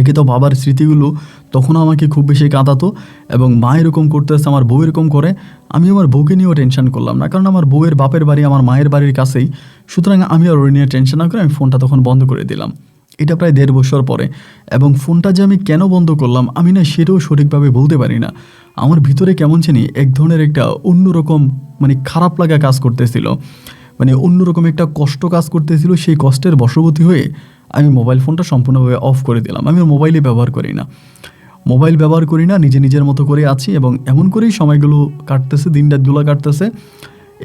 Speaker 1: একে তো বাবার স্মৃতিগুলো তখনও আমাকে খুব বেশি কাঁদাতো এবং মা এরকম করতেছে, আমার বউ এরকম করে। আমি আমার বউকে নিয়েও টেনশন করলাম না, কারণ আমার বউয়ের বাপের বাড়ি আমার মায়ের বাড়ির কাছেই। সুতরাং আমি আর ওই নিয়ে টেনশন না করে আমি ফোনটা তখন বন্ধ করে দিলাম। এটা প্রায় 1.5 বছর পরে। এবং ফোনটা যে আমি কেন বন্ধ করলাম আমি না সেটাও সঠিকভাবে বলতে পারি না। আমার ভিতরে কেমন জানি এক ধরনের একটা অন্যরকম মানে খারাপ লাগা কাজ করতেছিল, মানে অন্যরকম একটা কষ্ট কাজ করতেছিল। সেই কষ্টের বশবর্তী হয়ে আমি মোবাইল ফোনটা সম্পূর্ণভাবে অফ করে দিলাম। আমি আর মোবাইলই ব্যবহার করি না, নিজের মতো করে আছি এবং এমন করেই সময়গুলো কাটতেছে, দিন রাতগুলো কাটতেছে।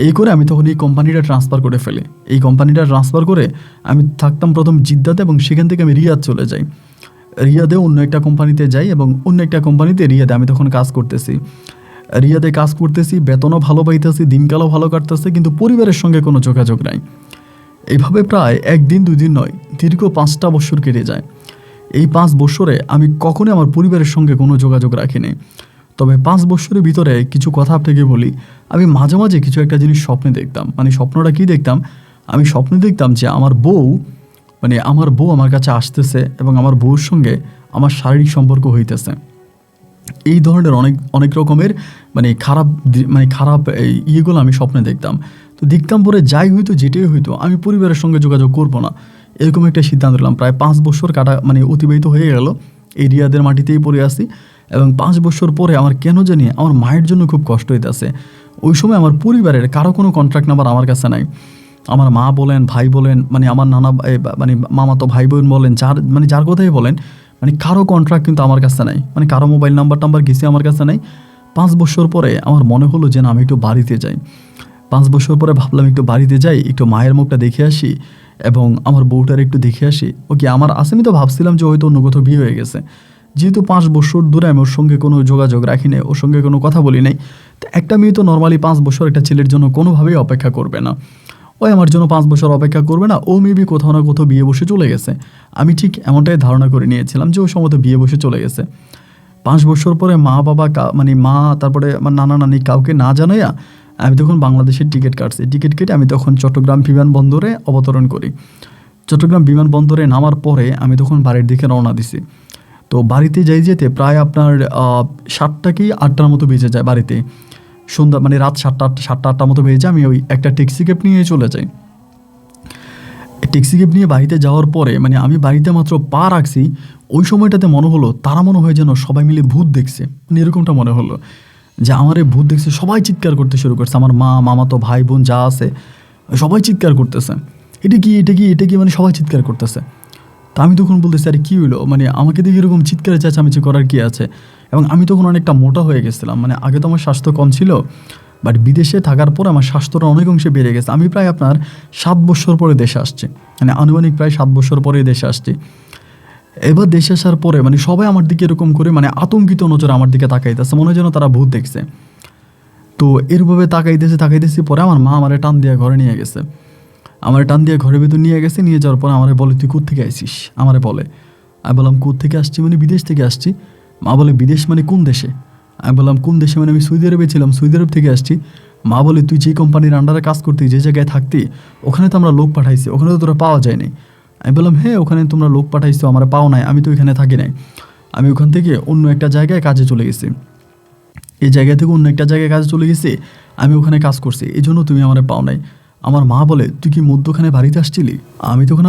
Speaker 1: এই করে আমি তখন এই কোম্পানিটা ট্রান্সফার করে ফেলি। এই কোম্পানিটা ট্রান্সফার করে আমি থাকতাম প্রথম জিদ্দাতে এবং সেখান থেকে আমি রিয়াদ চলে যাই। রিয়াদে অন্য একটা কোম্পানিতে যাই এবং অন্য একটা কোম্পানিতে রিয়াদে আমি তখন কাজ করতেছি। রিয়াদে কাজ করতেছি, বেতনও ভালো পাইতেছি, দিনকালও ভালো কাটতেছে, কিন্তু পরিবারের সঙ্গে কোনো যোগাযোগ নাই। এইভাবে প্রায় 1 দিন 2 দিন নয়, দীর্ঘ 5টা বছর কেটে যায়। এই 5 বছরে আমি কখনোই আমার পরিবারের সঙ্গে কোনো যোগাযোগ রাখিনি। তবে 5 বছরের ভিতরে কিছু কথা আপনাকে বলি। আমি মাঝে মাঝে কিছু একটা জিনিস স্বপ্নে দেখতাম। মানে স্বপ্নটা কী দেখতাম, আমি স্বপ্নে দেখতাম যে আমার বউ আমার কাছে আসতেছে এবং আমার বউর সঙ্গে আমার শারীরিক সম্পর্ক হইতেছে। এই ধরনের অনেক রকমের খারাপ এই ইয়েগুলো আমি স্বপ্নে দেখতাম। তো দেখতাম পরে যাই হইতো, যেটাই হইতো, আমি পরিবারের সঙ্গে যোগাযোগ করব না, এরকম একটা সিদ্ধান্ত নিলাম। প্রায় 5 বছর অতিবাহিত হয়ে গেল, এই রিয়াদের মাটিতেই পড়ে আসি। এবং 5 বছর পরে আমার কেন জানি আমার মায়ের জন্য খুব কষ্ট হইতেছে। ওই সময় আমার পরিবারের কারো কোনো কন্ট্রাক্ট নাম্বার আমার কাছে নাই। আমার মা বলেন, ভাই বলেন, মানে আমার মামাতো ভাই বোন বলেন, যার কথাই বলেন, মানে কারো কন্ট্রাক্ট কিন্তু আমার কাছে নাই, মানে কারো মোবাইল নাম্বার কিছু আমার কাছে নাই। 5 বছর পরে আমার মনে হলো যে না, আমি একটু বাড়িতে যাই। 5 বছর পরে ভাবলাম একটু বাড়িতে যাই, একটু মায়ের মুখটা দেখে আসি এবং আমার বউটার একটু দেখে আসি। ওকে আমার আমি তো ভাবছিলাম যে হয়তো অন্য কোথাও বিয়ে হয়ে গেছে, যেহেতু 5 বছর ধরে আমি ওর সঙ্গে কোনো যোগাযোগ রাখি নাই, ওর সঙ্গে কোনো কথা বলি নাই। তো একটা মেয়ে তো নর্মালি 5 বছর একটা ছেলের জন্য কোনোভাবেই অপেক্ষা করবে না। ওই আমার জন্য 5 বছর অপেক্ষা করবে না, ও মেবি কোথাও না কোথাও বিয়ে বসে চলে গেছে। আমি ঠিক এমনটাই ধারণা করে নিয়েছিলাম যে ওই সময় বিয়ে বসে চলে গেছে। 5 বছর পরে মা বাবা মা তারপরে আমার নানা নানি কাউকে না জানাইয়া আমি তখন বাংলাদেশের টিকিট কাটছি। টিকিট কেটে আমি তখন চট্টগ্রাম বিমানবন্দরে অবতরণ করি। চট্টগ্রাম বিমানবন্দরে নামার পরে আমি তখন বাড়ির দিকে রওনা দিছি। তো বাড়িতে যেতে প্রায় আপনার 7টা কি 8টার মতো বেজে যায় বাড়িতে। সন্ধ্যা রাত 7টা-8টার মতো বেজে যায়। আমি ওই একটা ট্যাক্সি ক্যাব নিয়ে চলে যাই। ট্যাক্সি ক্যাব নিয়ে বাড়িতে যাওয়ার পরে আমি বাড়িতে মাত্র পা রাখছি, ওই সময়টাতে মনে হলো তারা মনে হয় যেন সবাই মিলে ভূত দেখছে। এরকমটা মনে হলো যে আমার এই ভূত দেখছে। সবাই চিৎকার করতে শুরু করছে, আমার মা, মামাতো ভাই বোন যা আছে সবাই চিৎকার করতেছে, এটা কি, সবাই চিৎকার করতেছে। তা আমি তখন বলতেছি আরে কী হইলো, আমাকে দেখে এরকম চিৎকারে চেঁচামেচি করার কী আছে। এবং আমি তখন অনেকটা মোটা হয়ে গেছিলাম। আগে তো আমার স্বাস্থ্য কম ছিল, বাট বিদেশে থাকার পর আমার স্বাস্থ্যটা অনেক অংশে বেড়ে গেছে। আমি প্রায় আপনার 7 বছর পরে দেশে আসছি, আনুমানিক প্রায় 7 বছর পরে দেশে আসছি। এবার দেশে আসার পরে সবাই আমার দিকে এরকম করে আতঙ্কিত নজরে আমার দিকে তাকাইতেছে, মনে হয় যেন তারা ভূত দেখছে। তো এরভাবে তাকাইতেছি পরে আমার মা আমারে টান দিয়ে ঘরে নিয়ে গেছে। আমার টান দিয়ে ঘরের ভেতর নিয়ে গেছে, নিয়ে যাওয়ার পর আমারে বলে তুই কোত্থেকে আইসিস, আমারে বলে। আমি বললাম কোত্থেকে আসছি মানে বিদেশ থেকে আসছি। মা বলে বিদেশ মানে কোন দেশে? আমি বললাম কোন দেশে মানে আমি সৌদি আরবে ছিলাম, সৌদি আরব থেকে আসছি। মা বলে তুই যে কোম্পানির আন্ডারে কাজ করতি, যে জায়গায় থাকতি, ওখানে তো আমরা লোক পাঠাইছি, ওখানে তো তোরা পাওয়া যায়নি। আমি বললাম হ্যাঁ ওখানে তোমরা লোক পাঠাইছো, আমরা পাও নাই, আমি তো ওইখানে থাকি নাই, আমি ওখান থেকে অন্য একটা জায়গায় কাজে চলে গেছি, এই জায়গা থেকে অন্য একটা জায়গায় কাজে চলে গেছি, আমি ওখানে কাজ করছি, এই জন্য তুমি আমার পাও নাই। আমার মা বলে তুই কি মধ্যখানে বাড়িতে আসছিলি? আমি তখন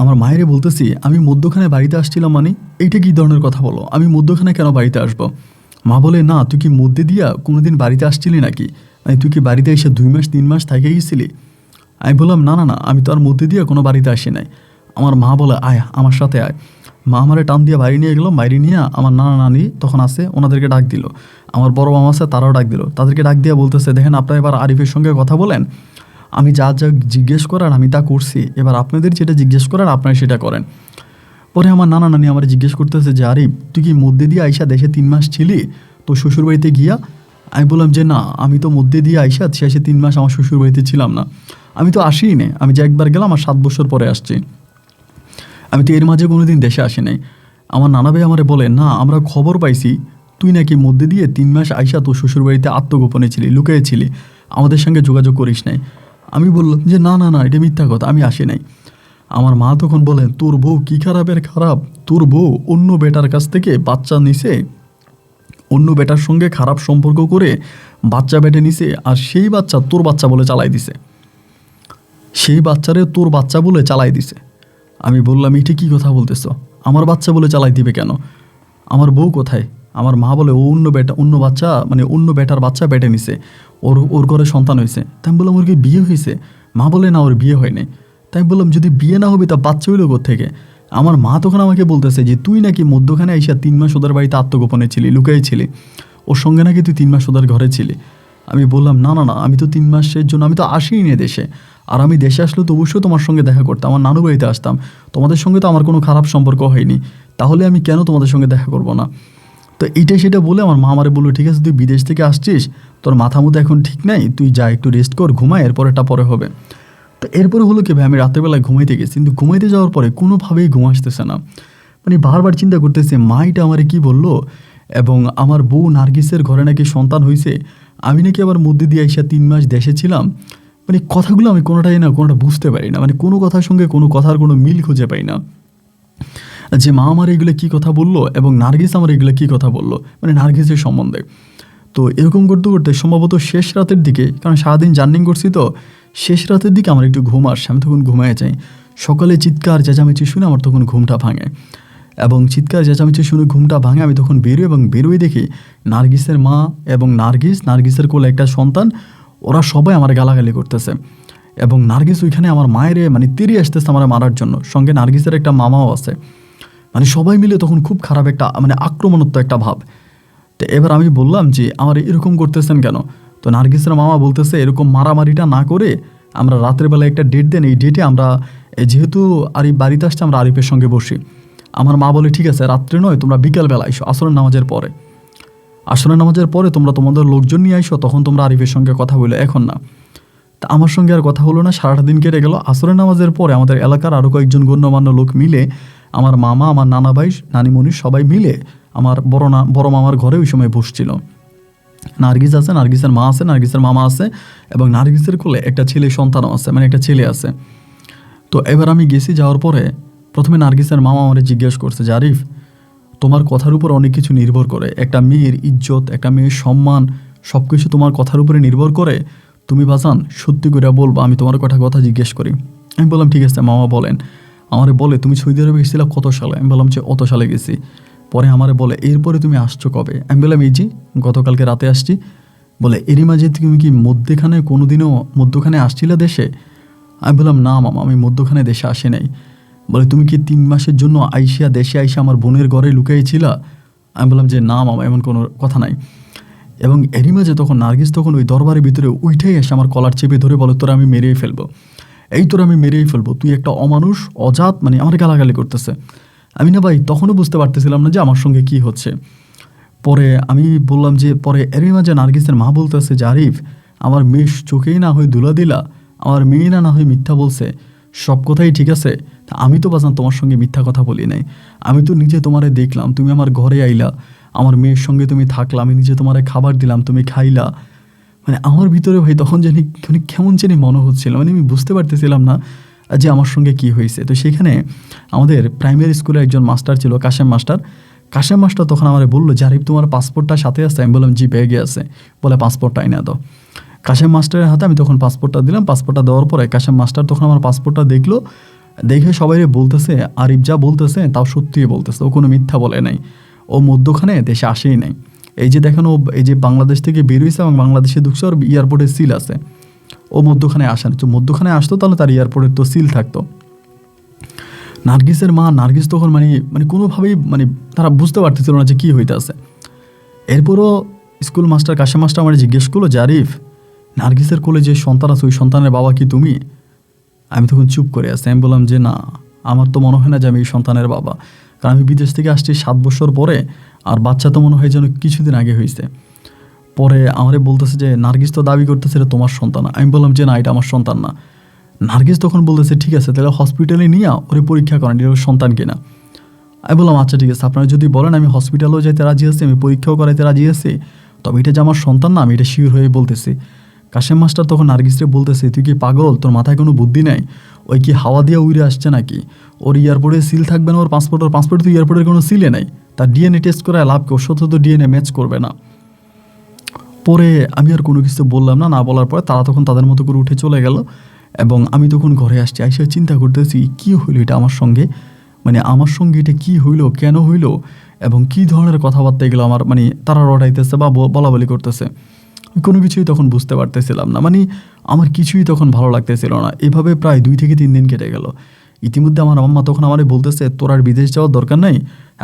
Speaker 1: আমার মায়েরে বলতেছি আমি মধ্যখানে বাড়িতে আসছিলাম মানে এইটা কী ধরনের কথা বলো, আমি মধ্যখানে কেন বাড়িতে আসবো? মা বলে না তুই কি মধ্যে দিয়া কোনোদিন বাড়িতে আসছিলি নাকি, মানে তুই কি বাড়িতে এসে 2 মাস 3 মাস থেকে গেছিলি? আমি বললাম না না না, আমি তো আর মধ্যে দিয়ে কোনো বাড়িতে আসি নাই। আমার মা বলে আয় আমার সাথে আয়। মা আমারে টান দিয়ে বাইরে নিয়ে গেলো, বাইরে নিয়ে আমার নানা নানি তখন আছে ওনাদেরকে ডাক দিল, আমার বড় মামা আছে তারাও ডাক দিল, তাদেরকে ডাক দিয়ে বলতেছে দেখেন আপনারা এবার আরিফের সঙ্গে কথা বলেন, আমি যা যা জিজ্ঞেস করার আমি তা করছি, এবার আপনাদের যেটা জিজ্ঞেস করার আপনারা সেটা করেন। পরে আমার নানা নানি আমার জিজ্ঞেস করতেছে যে আরিফ তুই কি মধ্যে দিয়ে আইসা দেশে 3 মাস ছিলি তো শ্বশুরবাড়িতে গিয়া? আমি বললাম যে না আমি তো মধ্যে দিয়ে আইসা শেষে 3 মাস আমার শ্বশুরবাড়িতে ছিলাম না, আমি তো আসিই নে, আমি যে একবার গেলাম আর 7 বছর পরে আসছি, আমি তো এর মাঝে কোনোদিন দেশে আসি নাই। আমার নানা ভাই আমারে বলে না আমরা খবর পাইছি তুই নাকি মধ্যে দিয়ে 3 মাস আইসা তোর শ্বশুরবাড়িতে আত্মগোপনে ছিলি, লুকিয়েছিলি, আমাদের সঙ্গে যোগাযোগ করিস নাই। আমি বললাম যে না না না এটা মিথ্যা কথা, আমি আসি নাই। আমার মা তখন বলেন তোর বউ কী খারাপের খারাপ, তোর বউ অন্য বেটার কাছ থেকে বাচ্চা নিছে, অন্য বেটার সঙ্গে খারাপ সম্পর্ক করে বাচ্চা বেটে নিছে, আর সেই বাচ্চা তোর বাচ্চা বলে চালাই দিছে, সেই বাচ্চারে তোর বাচ্চা বলে চালাই দিছে। আমি বললাম এটা কী কথা বলতেছ, আমার বাচ্চা বলে চালাই দিবে কেন, আমার বউ কোথায়? আমার মা বলে ও অন্য বাচ্চা মানে অন্য বেটার বাচ্চা বেটে নিছে, ওর ওর ঘরে সন্তান হয়েছে। তাই আমি বললাম ওর কি বিয়ে হয়েছে? মা বলে না ওর বিয়ে হয়নি। তাই আমি বললাম যদি বিয়ে না হবে তা বাচ্চা হইলো কোত্থেকে? আমার মা তখন আমাকে বলতেছে যে তুই নাকি মধ্যখানে আইসা 3 মাস ওদের বাড়িতে আত্মগোপনে ছিলি, লুকিয়েছিলি, ওর সঙ্গে নাকি তুই 3 মাস ওদের ঘরে ছিলি। আমি বললাম না না না আমি তো 3 মাসের জন্য আমি তো আসিই নি দেশে, আর আমি দেশে আসলে তো অবশ্যই তোমার সঙ্গে দেখা করতাম, আমার নানু বাড়িতে আসতাম, তোমাদের সঙ্গে তো আমার কোনো খারাপ সম্পর্ক হয়নি, তাহলে আমি কেন তোমাদের সঙ্গে দেখা করব না? তো এইটা সেটা বলে আমার মা আমারে বললো ঠিক আছে তুই বিদেশ থেকে আসছিস, তোর মাথা মতো এখন ঠিক নাই, তুই যা একটু রেস্ট কর, ঘুমায়, এরপরেটা পরে হবে। তো এরপরে হলো কি ভাই আমি রাত্রেবেলায় ঘুমাইতে গেছি, কিন্তু ঘুমাইতে যাওয়ার পরে কোনোভাবেই ঘুম আসতেছে না, মানে বারবার চিন্তা করতেছে মা এটা আমারে কী বললো, এবং আমার বউ নার্গিসের ঘরে নাকি সন্তান হয়েছে, আমি নাকি আবার মধ্যে দিয়ে আইসা 3 মাস দেশে ছিলাম, মানে কথাগুলো আমি কোনোটা বুঝতে পারি না, মানে কোনো কথার সঙ্গে কোনো কথার কোনো মিল খুঁজে পাই না, যে মা আমার এগুলো কী কথা বললো এবং নার্গিস আমার এগুলো কী কথা বললো, মানে নার্গিসের সম্বন্ধে। তো এরকম করতে করতে সম্ভবত শেষ রাতের দিকে, কারণ সারাদিন জার্নিং করছি তো, শেষ রাতের দিকে আমার একটু ঘুম আসে, আমি তখন ঘুমায় যাই। সকালে চিৎকার চেঁচামেচি শুনে আমার তখন ঘুমটা ভাঙে, এবং চিৎকার চেঁচামেচি শুনে ঘুমটা ভাঙে, আমি তখন বেরোই এবং বেরোই দেখি নার্গিসের মা এবং নার্গিসের কোলে একটা সন্তান, ওরা সবাই আমার গালাগালি করতেছে, এবং নার্গিস ওইখানে আমার মায়েরে মানে তেড়িয়ে আসতেছে আমার মারার জন্য, সঙ্গে নার্গিসের একটা মামাও আছে, মানে সবাই মিলে তখন খুব খারাপ একটা মানে আক্রমণাত্মক একটা ভাব। তো এবার আমি বললাম যে আমার এরকম করতেছেন কেন? তো নার্গিসের মামা বলতেছে এরকম মারামারিটা না করে আমরা রাতের বেলা একটা ডেট দেন, এই ডেটে আমরা যেহেতু আরিফ বাড়িতে আসছে আমরা আরিফের সঙ্গে বসি। আমার মা বলে ঠিক আছে রাত্রে নয় তোমরা বিকালবেলা এসো, আসরের নামাজের পরে, আসরের নামাজের পরে তোমরা তোমাদের লোকজন নিয়ে আইসো, তখন তোমরা আরিফের সঙ্গে কথা বলো, এখন না। তা আমার সঙ্গে আর কথা হলো না, সারাটা দিন কেটে গেল। আসরের নামাজের পরে আমাদের এলাকার আরও কয়েকজন গণ্যমান্য লোক মিলে, আমার মামা, আমার নানা ভাই, নানিমণি সবাই মিলে আমার বড় মামার ঘরে ওই সময় বসছিল। নার্গিস আছে, নার্গিসের মা আছে, নার্গিসের মামা আছে, এবং নার্গিসের কোলে একটা ছেলে সন্তানও আছে, মানে একটা ছেলে আছে। তো এবার আমি গেছি, যাওয়ার পরে প্রথমে নার্গিসের মামা আমারে জিজ্ঞেস করছে যে আরিফ তোমার কথার উপর অনেক কিছু নির্ভর করে, একটা মেয়ের ইজ্জত, একটা মেয়ের সম্মান, সব কিছু তোমার কথার উপরে নির্ভর করে, তুমি বাজান সত্যি করে বলবা, আমি তোমার কথা জিজ্ঞেস করি। আমি বললাম ঠিক আছে মামা বলেন। আমারে বলে তুমি সৌদি আরবে গেছিলা কত সালে? আমি বললাম যে অত সালে গেছি। পরে আমারে বলে এরপরে তুমি আসছো কবে? আমি বললাম এই যে গতকালকে রাতে আসছি। বলে এরই মাঝে তুমি কি কোনোদিনও মধ্যখানে আসছিলা দেশে? আমি বললাম না মামা আমি মধ্যখানে দেশে আসি নাই। বলে তুমি কি 3 মাসের জন্য দেশে আইসা আমার বোনের ঘরে লুকিয়েছিলা? আমি বললাম যে না মামা এমন কোনো কথা নাই। এবং এরই মাঝে তখন নার্গিস তখন ওই দরবারের ভিতরে উঠেই এসে আমার কলার চেপে ধরে বলে তোরা আমি মেরেই ফেলবো, আমি মেরেই ফেলবো, তুই একটা অমানুষ অজাত, মানে আমার গালাগালি করতেছে। আমি না ভাই তখনও বুঝতে পারতেছিলাম না যে আমার সঙ্গে কি হচ্ছে। পরে আমি বললাম যে পরে এরই মাঝে নার্গিসের মা বলতেছে যে আরিফ আমার মেষ চোখেই না হয়ে ধুলা দিলা, আমার মেয়েরা না হয় মিথ্যা বলছে, সব কথাই ঠিক আছে, তা আমি তো বাজান তোমার সঙ্গে মিথ্যা কথা বলি নাই। আমি তো নিজে তোমারে দেখলাম, তুমি আমার ঘরে আইলা, আমার মেয়ের সঙ্গে তুমি থাকলা, আমি নিজে তোমারে খাবার দিলাম, তুমি খাইলা। মানে আমার ভিতরে ভাই তখন জানি মানে কেমন জানি মনে হচ্ছিল, মানে আমি বুঝতে পারতেছিলাম না যে আমার সঙ্গে কি হয়েছে। তো সেখানে আমাদের প্রাইমারি স্কুলে একজন মাস্টার ছিল, কাশেম মাস্টার। কাশেম মাস্টার তখন আমার বললো যে আরিফ তোমার পাসপোর্টটা সাথে আছে? আমি বললাম জি ব্যাগে আছে। বলে পাসপোর্টটা আইনা দাও। কাশেম মাস্টারের হাতে আমি তখন পাসপোর্টটা দিলাম। পাসপোর্টটা দেওয়ার পরে কাশেম মাস্টার তখন আমার পাসপোর্টটা দেখলো, দেখে সবাই বলতেছে আরিফ যা বলতেছে তাও সত্যিই বলতেছে, ও কোনো মিথ্যা বলে নাই, ও মধ্যখানে দেশে আসেই নাই। এই যে দেখেন ও এই যে বাংলাদেশ থেকে বেরোইছে এবং বাংলাদেশে ঢুকছে, ওর এয়ারপোর্টে সিল আছে, ও মধ্যখানে আসে না। তো মধ্যখানে আসতো তাহলে তার এয়ারপোর্টের তো সিল থাকতো। নার্গিসের মা, নার্গিস তখন মানে মানে কোনোভাবেই মানে তারা বুঝতে পারতেছিল না যে কী হইতে আছে। এরপরও স্কুল মাস্টার কাশেম মাস্টার আমার জিজ্ঞেস করলো যে আরিফ, নার্গিসের কোলে যে সন্তান আছে ওই সন্তানের বাবা কি তুমি? আমি তখন চুপ করে আছি। আমি বললাম যে না, আমার তো মনে হয় না যে আমি এই সন্তানের বাবা, কারণ আমি বিদেশ থেকে আসছি 7 বছর পরে, আর বাচ্চা তো মনে হয় যেন কিছুদিন আগে হয়েছে। পরে আমারে বলতেছে যে নার্গিস তো দাবি করতেছে এটা তোমার সন্তান। আমি বললাম যে না, এটা আমার সন্তান না। নার্গিস তখন বলতেছে ঠিক আছে তাহলে হসপিটালে নিয়ে ওরে পরীক্ষা করেন এটা ওর সন্তান কিনা। আমি বললাম আচ্ছা ঠিক আছে, আপনারা যদি বলেন আমি হসপিটালেও যাইতে রাজি আছি, আমি পরীক্ষাও করাইতে রাজি আছি, তবে এটা যে আমার সন্তান না আমি এটা শিওর হয়ে বলতেছি। কাশেম মাস্টার তখন নার্গিসরে বলতেছে তুই কি পাগল, তোর মাথায় কোনো বুদ্ধি নাই? ওই কি হাওয়া দিয়ে উড়ে আসছে নাকি? ওর এয়ারপোর্টে সিল থাকবে না, ওর পাসপোর্ট তো এয়ারপোর্টের কোনো সিলে নাই, তার ডিএনএ টেস্ট করায় লাভ কি? ওর সাথে তো ডিএনএ ম্যাচ করবে না। পরে আমি আর কোনো কিছু বললাম না। না বলার পরে তারা তখন তাদের মতো করে উঠে চলে গেল এবং আমি তখন ঘরে আসছি। আইসা চিন্তা করতেছি কী হইলো এটা আমার সঙ্গে, মানে আমার সঙ্গে এটা কী হইলো, কেন হইলো এবং কী ধরনের কথাবার্তা এগুলো আমার মানে তারা রটাইতেছে বা বলাবলি করতেছে, কোনো কিছুই তখন বুঝতে পারতেছিলাম না। মানে আমার কিছুই তখন ভালো লাগতেছিল না। এভাবে প্রায় 2 থেকে 3 দিন কেটে গেল। ইতিমধ্যে আমার আম্মা তখন আমারে বলতেছে তোর আর বিদেশ যাওয়ার দরকার নাই,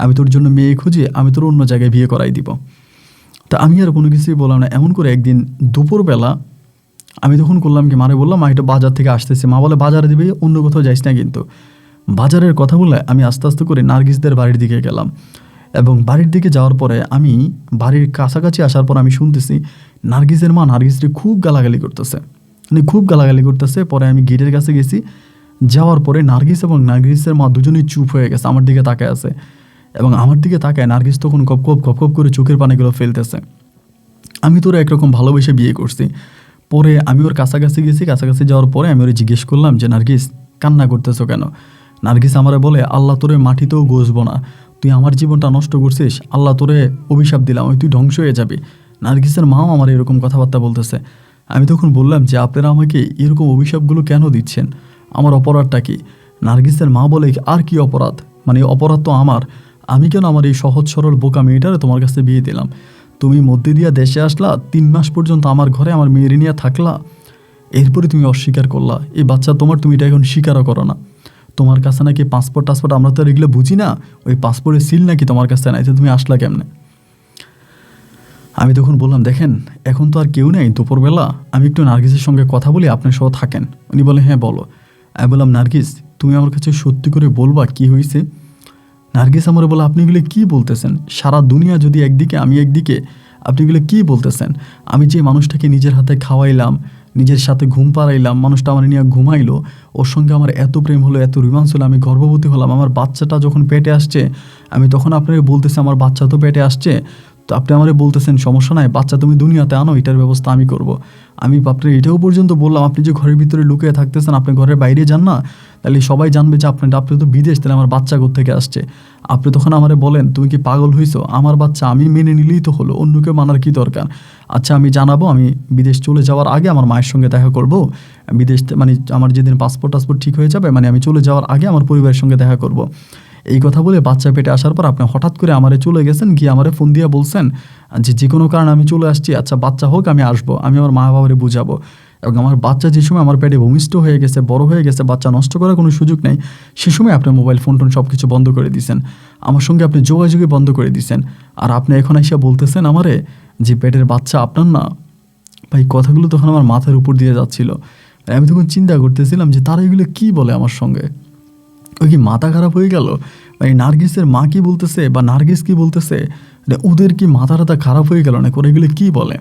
Speaker 1: আমি তোর জন্য মেয়ে খুঁজি, আমি তোর অন্য জায়গায় বিয়ে করাই দিব। তা আমি আর কোনো কিছুই বললাম না। এমন করে একদিন দুপুরবেলা আমি তখন করলাম কি, মারে বললাম মা একটু বাজার থেকে আসতেছে। মা বলে বাজারে দিবি, অন্য কোথাও যাইস না কিন্তু। বাজারের কথা বলে আমি আস্তে আস্তে করে নার্গিসদের বাড়ির দিকে গেলাম এবং বাড়ির দিকে যাওয়ার পরে আমি বাড়ির কাছাকাছি আসার পর আমি শুনতেছি নার্গিসের মা নার্গিসকে খুব গালাগালি করতেছে, মানে খুব গালাগালি করতেছে। পরে আমি গেটের কাছে গেছি, যাওয়ার পরে নার্গিস এবং নার্গিসের মা দুজনেই চুপ হয়ে গেছে, আমার দিকে তাকায় আছে এবং আমার দিকে তাকায় নার্গিস তখন গপ গপ করে চোখের পানিগুলো ফেলতেছে। আমি তোর একরকম ভালোবেসে বিয়ে করছি। পরে আমি ওর কাছাকাছি গেছি, কাছাকাছি যাওয়ার পরে আমি ওরে জিজ্ঞেস করলাম যে নার্গিস কান্না করতেছো কেন? নার্গিস আমারে বলে আল্লাহ তোরে মাটিতেও গসবো না, তুই আমার জীবনটা নষ্ট করছিস, আল্লাহ তোরে অভিশাপ দিলাম, ওই তুই ধ্বংস হয়ে যাবি। নার্গিসের মাও আমার এরকম কথাবার্তা বলতেছে। আমি তখন বললাম যে আপনারা আমাকে এরকম অভিশাপগুলো কেন দিচ্ছেন, আমার অপরাধটা কি? নার্গিসের মা বলে আর কি অপরাধ, মানে অপরাধ তো আমার, আমি কেন আমার এই সহজ সরল বোকা মেয়েটারে তোমার কাছে বিয়ে দিলাম? তুমি মধ্যে দিয়া দেশে আসলা, 3 মাস পর্যন্ত আমার ঘরে আমার মেয়ের নিয়ে থাকলা, এরপরে তুমি অস্বীকার করলা। এই বাচ্চা তোমার, তুমি এটা এখন স্বীকারও করো না। তোমার কাছে নাকি পাসপোর্ট আমরা তো এগুলো বুঝি না, ওই পাসপোর্টের সিল নাকি তোমার কাছে নাই, তো তুমি আসলা কেমনে? আমি তখন বললাম দেখেন এখন তো আর কেউ নেই, দুপুরবেলা আমি একটু নার্গিসের সঙ্গে কথা বলি, আপনার সহ থাকেন। উনি বলে হ্যাঁ বলো। আমি বললাম নার্গিস তুমি আমার কাছে সত্যি করে বলবা কি হয়েছে? নার্গিস আমার বলে আপনি এগুলো কী বলতেছেন, সারা দুনিয়া যদি একদিকে আমি একদিকে, আপনি এগুলো কী বলতেছেন? আমি যে মানুষটাকে নিজের হাতে খাওয়াইলাম, নিজের সাথে ঘুম পাড়াইলাম, মানুষটা আমার নিয়ে ঘুমাইলো, ওর সঙ্গে আমার এত প্রেম হলো, এত রোমান্স হলো, আমি গর্ভবতী হলাম, আমার বাচ্চাটা যখন পেটে আসছে আমি তখন আপনাকে বলতেছি আমার বাচ্চা তো পেটে আসছে, তো আপনি আমারে বলতেছেন সমস্যা নাই, বাচ্চা তুমি দুনিয়াতে আনো, এটার ব্যবস্থা আমি করব। আমি আপনার এটাও পর্যন্ত বললাম আপনি যে ঘরের ভিতরে লুকিয়ে থাকতেছেন, আপনি ঘরের বাইরে যান না, তাহলে সবাই জানবে যে আপনি তো বিদেশ, তাহলে আমার বাচ্চা কোত্থেকে আসছে। আপনি তখন আমারে বলেন তুমি কি পাগল হইছো, আমার বাচ্চা আমি মেনে নিলেই তো হলো, অন্যকে মানার কি দরকার? আচ্ছা আমি জানাবো, আমি বিদেশ চলে যাওয়ার আগে আমার মায়ের সঙ্গে দেখা করব, বিদেশ মানে আমার যেদিন পাসপোর্ট ঠিক হয়ে যাবে, মানে আমি চলে যাওয়ার আগে আমার পরিবারের সঙ্গে দেখা করব। এই কথা বলে বাচ্চা পেটে আসার পর আপনি হঠাৎ করে আমারে চলে গেছেন, গিয়ে আমারে ফোন দিয়ে বলছেন যে কোনো কারণে আমি চলে আসছি, আচ্ছা বাচ্চা হোক আমি আসবো, আমি আমার মা বাবারে বুঝাবো। এবং আমার বাচ্চা যে সময় আমার পেটে ভূমিষ্ঠ হয়ে গেছে, বড় হয়ে গেছে, বাচ্চা নষ্ট করার কোনো সুযোগ নেই, সে সময় আপনি মোবাইল ফোন সব কিছু বন্ধ করে দিয়েছেন, আমার সঙ্গে আপনি যোগাযোগই বন্ধ করে দিয়েছেন, আর আপনি এখন এসে বলতেছেন আমারে যে পেটের বাচ্চা আপনার না। ভাই কথাগুলো তখন আমার মাথার উপর দিয়ে যাচ্ছিল। আমি তখন চিন্তা করতেছিলাম যে তারা এগুলো কী বলে আমার সঙ্গে, ওই কি মাথা খারাপ হয়ে গেল? মানে নার্গিসের মা কি বলতেছে বা নার্গিস কি বলতেছে, ওদের কি মাথা টাথা খারাপ হয়ে গেল না, করে এগুলো কী বলে?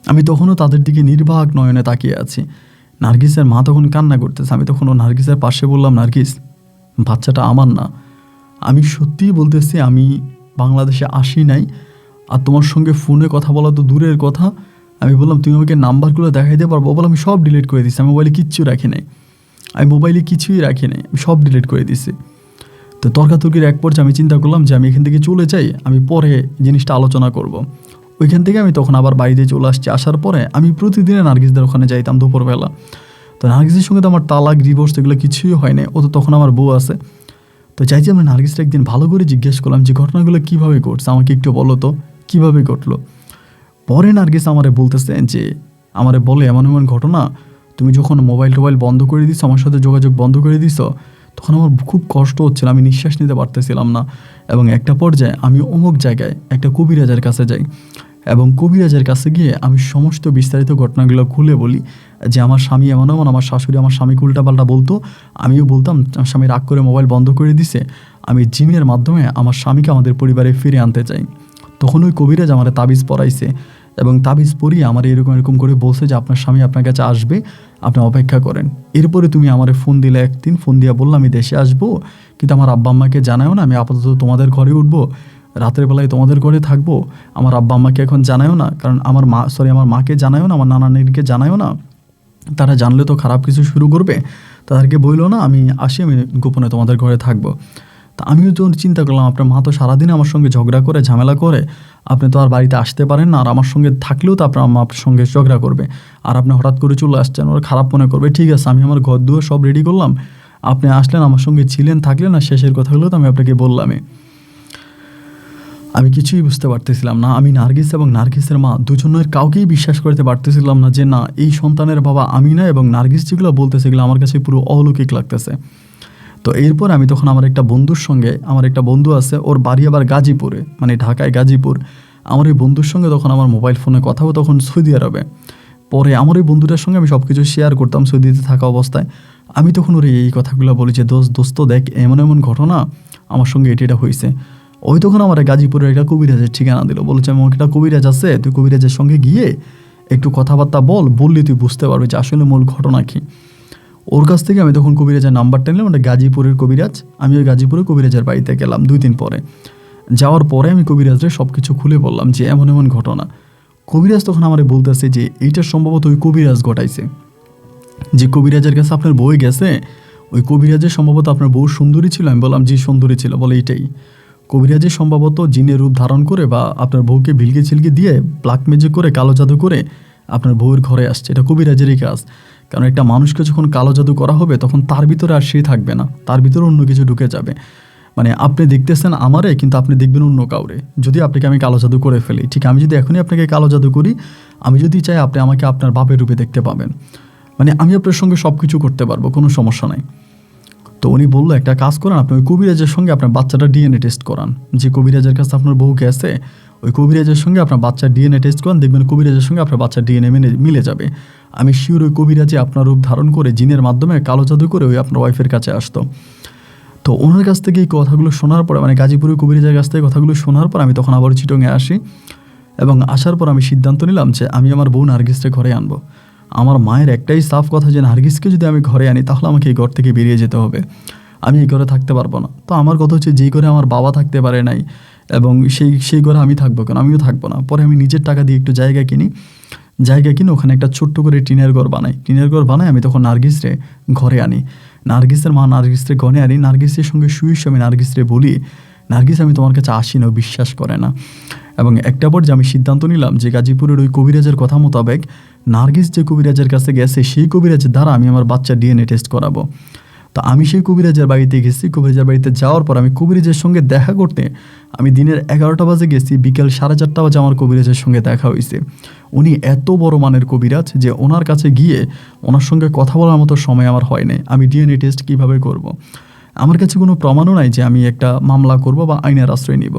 Speaker 1: আমি তখনও তাদের দিকে নির্বাক নয়নে তাকিয়ে আছি। নার্গিসের মা তখন কান্না করতেছে। আমি তখন ও নার্গিসের পাশে বললাম, নার্গিস, বাচ্চাটা আমার না। আমি সত্যিই বলতেছি, আমি বাংলাদেশে আসি নাই, আর তোমার সঙ্গে ফোনে কথা বলা তো দূরের কথা। আমি বললাম, তুমি আমাকে নাম্বারগুলো দেখাই দিতে পারবো? বলে, আমি সব ডিলিট করে দিচ্ছি, আমি মোবাইলে কিচ্ছু রাখি নাই, আমি মোবাইলে কিছুই রাখি নাই, আমি সব ডিলিট করে দিচ্ছি। তো তর্কাতর্কির এক পর্যায়ে আমি চিন্তা করলাম যে আমি এখান থেকে চলে যাই, আমি পরে জিনিসটা আলোচনা করব। ওইখান থেকে আমি তখন আবার বাড়িতে চলে আসছি। আসার পরে আমি প্রতিদিনে নার্গিসদের ওখানে যাইতাম দুপুরবেলা। তো নার্গিসের সঙ্গে তো আমার তালাক, ডিভোর্স এগুলো কিছুই হয় না, ও তো তখন আমার বউ আছে। তো চাইছি আমরা নার্গিসটা একদিন ভালো করে জিজ্ঞেস করলাম যে ঘটনাগুলো কীভাবে ঘটছে, আমাকে একটু বলো তো কীভাবে ঘটলো। পরে নার্গিস আমারে বলতেছে যে, আমারে বলে, এমন এমন ঘটনা, তুমি যখন মোবাইল টোবাইল বন্ধ করে দিছো, আমার সাথে যোগাযোগ বন্ধ করে দিছো, তখন আমার খুব কষ্ট হচ্ছিল, আমি নিঃশ্বাস নিতে পারতেছিলাম না। এবং একটা পর্যায়ে আমি অমুক জায়গায় একটা কবিরাজের কাছে যাই, এবং কবিরাজের কাছে গিয়ে আমি সমস্ত বিস্তারিত ঘটনাগুলো খুলে বলি যে আমার স্বামী এমন এমন, আমার শাশুড়ি আমার স্বামীকে উল্টাপাল্টা বলতো, আমিও বলতাম, আমার স্বামী রাগ করে মোবাইল বন্ধ করে দিছে, আমি জিমের মাধ্যমে আমার স্বামীকে আমাদের পরিবারে ফিরে আনতে চাই। তখন ওই কবিরাজ আমার তাবিজ পরাইছে, এবং তাবিজ পরিয়ে আমার এরকম এরকম করে বলছে যে আপনার স্বামী আপনার কাছে আসবে, আপনি অপেক্ষা করেন। এরপরে তুমি আমার ফোন দিলে, একদিন ফোন দিয়ে বললাম আমি দেশে আসবো, কিন্তু আমার আব্বা আম্মাকে জানাও না, আমি আপাতত তোমাদের ঘরে উঠবো, রাতের বেলায় তোমাদের ঘরে থাকবো, আমার আব্বা আম্মাকে এখন জানায়ও না, কারণ আমার মাকে জানায়ও না, আমার নানানিকে জানায়ও না, তারা জানলে তো খারাপ কিছু শুরু করবে, তাদেরকে বললো না, আমি আসি, আমি গোপনে তোমাদের ঘরে থাকবো। তা আমিও তো চিন্তা করলাম, আপনার মা তো সারাদিন আমার সঙ্গে ঝগড়া করে, ঝামেলা করে, আপনি তো আর বাড়িতে আসতে পারেন না, আর আমার সঙ্গে থাকলেও তো আপনার মা আপনার সঙ্গে ঝগড়া করবে, আর আপনি হঠাৎ করে চলে আসছেন, ওরা খারাপ মনে করবে। ঠিক আছে, আমি আমার ঘর দুয়ার সব রেডি করলাম, আপনি আসলেন, আমার সঙ্গে ছিলেন, থাকলেন, আর শেষের কথাগুলো তো আমি আপনাকে বললামই। আমি কিছুই বুঝতে পারতেছিলাম না। আমি নার্গিস এবং নার্গিসের মা দুজনের কাউকেই বিশ্বাস করতে পারতেছিলাম না যে না, এই সন্তানের বাবা আমি না, এবং নার্গিস যেগুলো বলতেছে এগুলো আমার কাছে পুরো অলৌকিক লাগতেছে। তো এরপর আমি তখন আমার একটা বন্ধুর সঙ্গে, আমার একটা বন্ধু আছে, ওর বাড়ি আবার গাজীপুরে, মানে ঢাকায় গাজীপুর। আমার এই বন্ধুর সঙ্গে তখন আমার মোবাইল ফোনে কথাও তখন সৌদি আরবে। পরে আমার এই বন্ধুটার সঙ্গে আমি সব কিছু শেয়ার করতাম সৌদিতে থাকা অবস্থায়। আমি তখন ওর এই কথাগুলো বলি যে দোস্ত দেখ, এমন এমন ঘটনা আমার সঙ্গে এটা হয়েছে। ওই তখন আমার গাজীপুরের একটা কবিরাজের ঠিকানা দিল, বলেছে আমার একটা কবিরাজ আছে, তুই কবিরাজের সঙ্গে গিয়ে একটু কথাবার্তা বললে তুই বুঝতে পারবি যে আসলে মূল ঘটনা কী। ওর কাছ থেকে আমি তখন কবিরাজের নাম্বারটা নিলাম, ওটা গাজীপুরের কবিরাজ। আমি ওই গাজীপুরের কবিরাজের বাড়িতে গেলাম 2 দিন পরে। যাওয়ার পরে আমি কবিরাজের সব কিছু খুলে বললাম যে এমন এমন ঘটনা। কবিরাজ তখন আমারে বলতেছে যে এইটা সম্ভবত ওই কবিরাজ ঘটাইছে, যে কবিরাজের কাছে আপনার বউ গেছে, ওই কবিরাজের সম্ভবত আপনার বউ সুন্দরী ছিল। আমি বললাম জি সুন্দরী ছিল। বলে এইটাই কবিরাজের সম্ভবত জিনের রূপ ধারণ করে বা আপনার বউকে ভিলকে ছিলকে দিয়ে ব্ল্যাক ম্যাজিক করে, কালো জাদু করে আপনার বউয়ের ঘরে আসছে। এটা কবিরাজেরই কাজ। কারণ একটা মানুষকে যখন কালো জাদু করা হবে, তখন তার ভিতরে আর সে থাকবে না, তার ভিতরে অন্য কিছু ঢুকে যাবে। মানে আপনি দেখতেছেন আমারে, কিন্তু আপনি দেখবেন অন্য কাউরে। যদি আপনাকে আমি কালো জাদু করে ফেলি, ঠিক আমি যদি এখনই আপনাকে কালো জাদু করি, আমি যদি চাই আপনি আমাকে আপনার বাপের রূপে দেখতে পাবেন। মানে আমি আপনার সঙ্গে সব কিছু করতে পারবো, কোনো সমস্যা নাই। তো উনি বললো একটা কাজ করান, আপনি ওই কবিরাজের সঙ্গে আপনার বাচ্চাটা ডিএনএ টেস্ট করান। যে কবিরাজের কাছে আপনার বউ গেছে, ওই কবিরাজের সঙ্গে আপনার বাচ্চার ডিএনএ টেস্ট করান, দেখবেন কবিরাজের সঙ্গে আপনার বাচ্চার ডিএনএ মিলে যাবে। আমি শিওর ওই কবিরাজে আপনার রূপ ধারণ করে জিনের মাধ্যমে কালো জাদু করে ওই আপনার ওয়াইফের কাছে আসতো। তো ওনার কাছ থেকে এই কথাগুলো শোনার পরে, মানে গাজীপুরের কবিরাজের কাছ থেকে কথাগুলো শোনার পর আমি তখন আবার চিটংয়ে আসি, এবং আসার পর আমি সিদ্ধান্ত নিলাম যে আমি আমার বউ নার্গিসকে ঘরে আনবো। আমার মায়ের একটাই সাফ কথা যে নার্গিসকে যদি আমি ঘরে আনি, তাহলে আমাকে এই ঘর থেকে বেরিয়ে যেতে হবে, আমি এই ঘরে থাকতে পারবো না। তো আমার কথা হচ্ছে, যেই ঘরে আমার বাবা থাকতে পারে নাই, এবং সেই ঘরে আমি থাকবো কেন, আমিও থাকবো না। পরে আমি নিজের টাকা দিয়ে একটু জায়গা কিনে ওখানে একটা ছোট্ট করে টিনের ঘর বানাই। আমি তখন নার্গিসরে ঘরে আনি, নার্গিসের মা নার্গিসরে ঘরে আনি। নার্গিসের সঙ্গে শুয়ে আমি নার্গিসরে বলি, নার্গিস আমি তোমার কাছে আসি না, বিশ্বাস করে না। এবং একটা পর্যায়ে আমি সিদ্ধান্ত নিলাম যে গাজীপুরের ওই কবিরাজের কথা মোতাবেক নার্গিস যে কবিরাজের কাছে গেছে, সেই কবিরাজের দ্বারা আমি আমার বাচ্চার ডিএনএ টেস্ট করাবো। তো আমি সেই কবিরাজের বাড়িতে গেছি। কবিরাজের বাড়িতে যাওয়ার পর আমি কবিরাজের সঙ্গে দেখা করতে, আমি দিনের 11টা বাজে গেছি, বিকেল 4:30 বাজে আমার কবিরাজের সঙ্গে দেখা হয়েছে। উনি এত বড় মানের কবিরাজ যে ওনার কাছে গিয়ে ওনার সঙ্গে কথা বলার মতো সময় আমার হয় নাই। আমি ডিএনএ টেস্ট কীভাবে করব? আমার কাছে কোনো প্রমাণও নাই যে আমি একটা মামলা করব বা আইনের আশ্রয় নিব।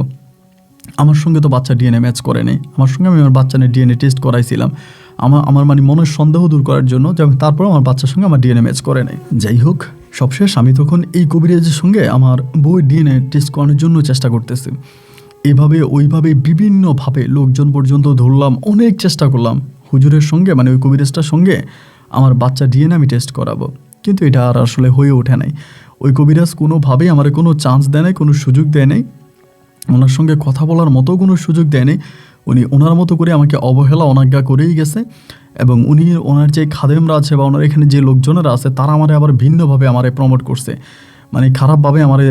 Speaker 1: আমার সঙ্গে তো বাচ্চা ডিএনএ ম্যাচ করে নেই। আমার সঙ্গে আমি আমার বাচ্চা নিয়ে ডিএনএ টেস্ট করাইছিলাম, আমার মানে মনের সন্দেহ দূর করার জন্য, যেমন তারপর আমার বাচ্চার সঙ্গে আমার ডিএনএ ম্যাচ করে নেই। যাই হোক, সবশেষ আমি তখন এই কবিরাজের সঙ্গে আমার বউয়ের ডিএনএ টেস্ট করানোর জন্য চেষ্টা করতেছি। এভাবে ওইভাবে বিভিন্নভাবে লোকজন পর্যন্ত ধরলাম, অনেক চেষ্টা করলাম হুজুরের সঙ্গে, মানে ওই কবিরাজটার সঙ্গে আমার বাচ্চা ডিএনএ আমি টেস্ট করাবো। কিন্তু এটা আর আসলে হয়ে ওঠে নাই। ওই কবিরাজ কোনোভাবেই আমার কোনো চান্স দেয় নাই, কোনো সুযোগ দেয় নাই, ওনার সঙ্গে কথা বলার মতো কোনো সুযোগ দেয় নাই। উনি ওনার মতো করে আমাকে অবহেলা অনাজ্ঞা করেই গেছে। এবং উনি ওনার যে খাদেমরা আছে বা ওনার এখানে যে লোকজনেরা আছে তারা আমারে আবার ভিন্নভাবে আমারে প্রমোট করছে, মানে খারাপভাবে আমারে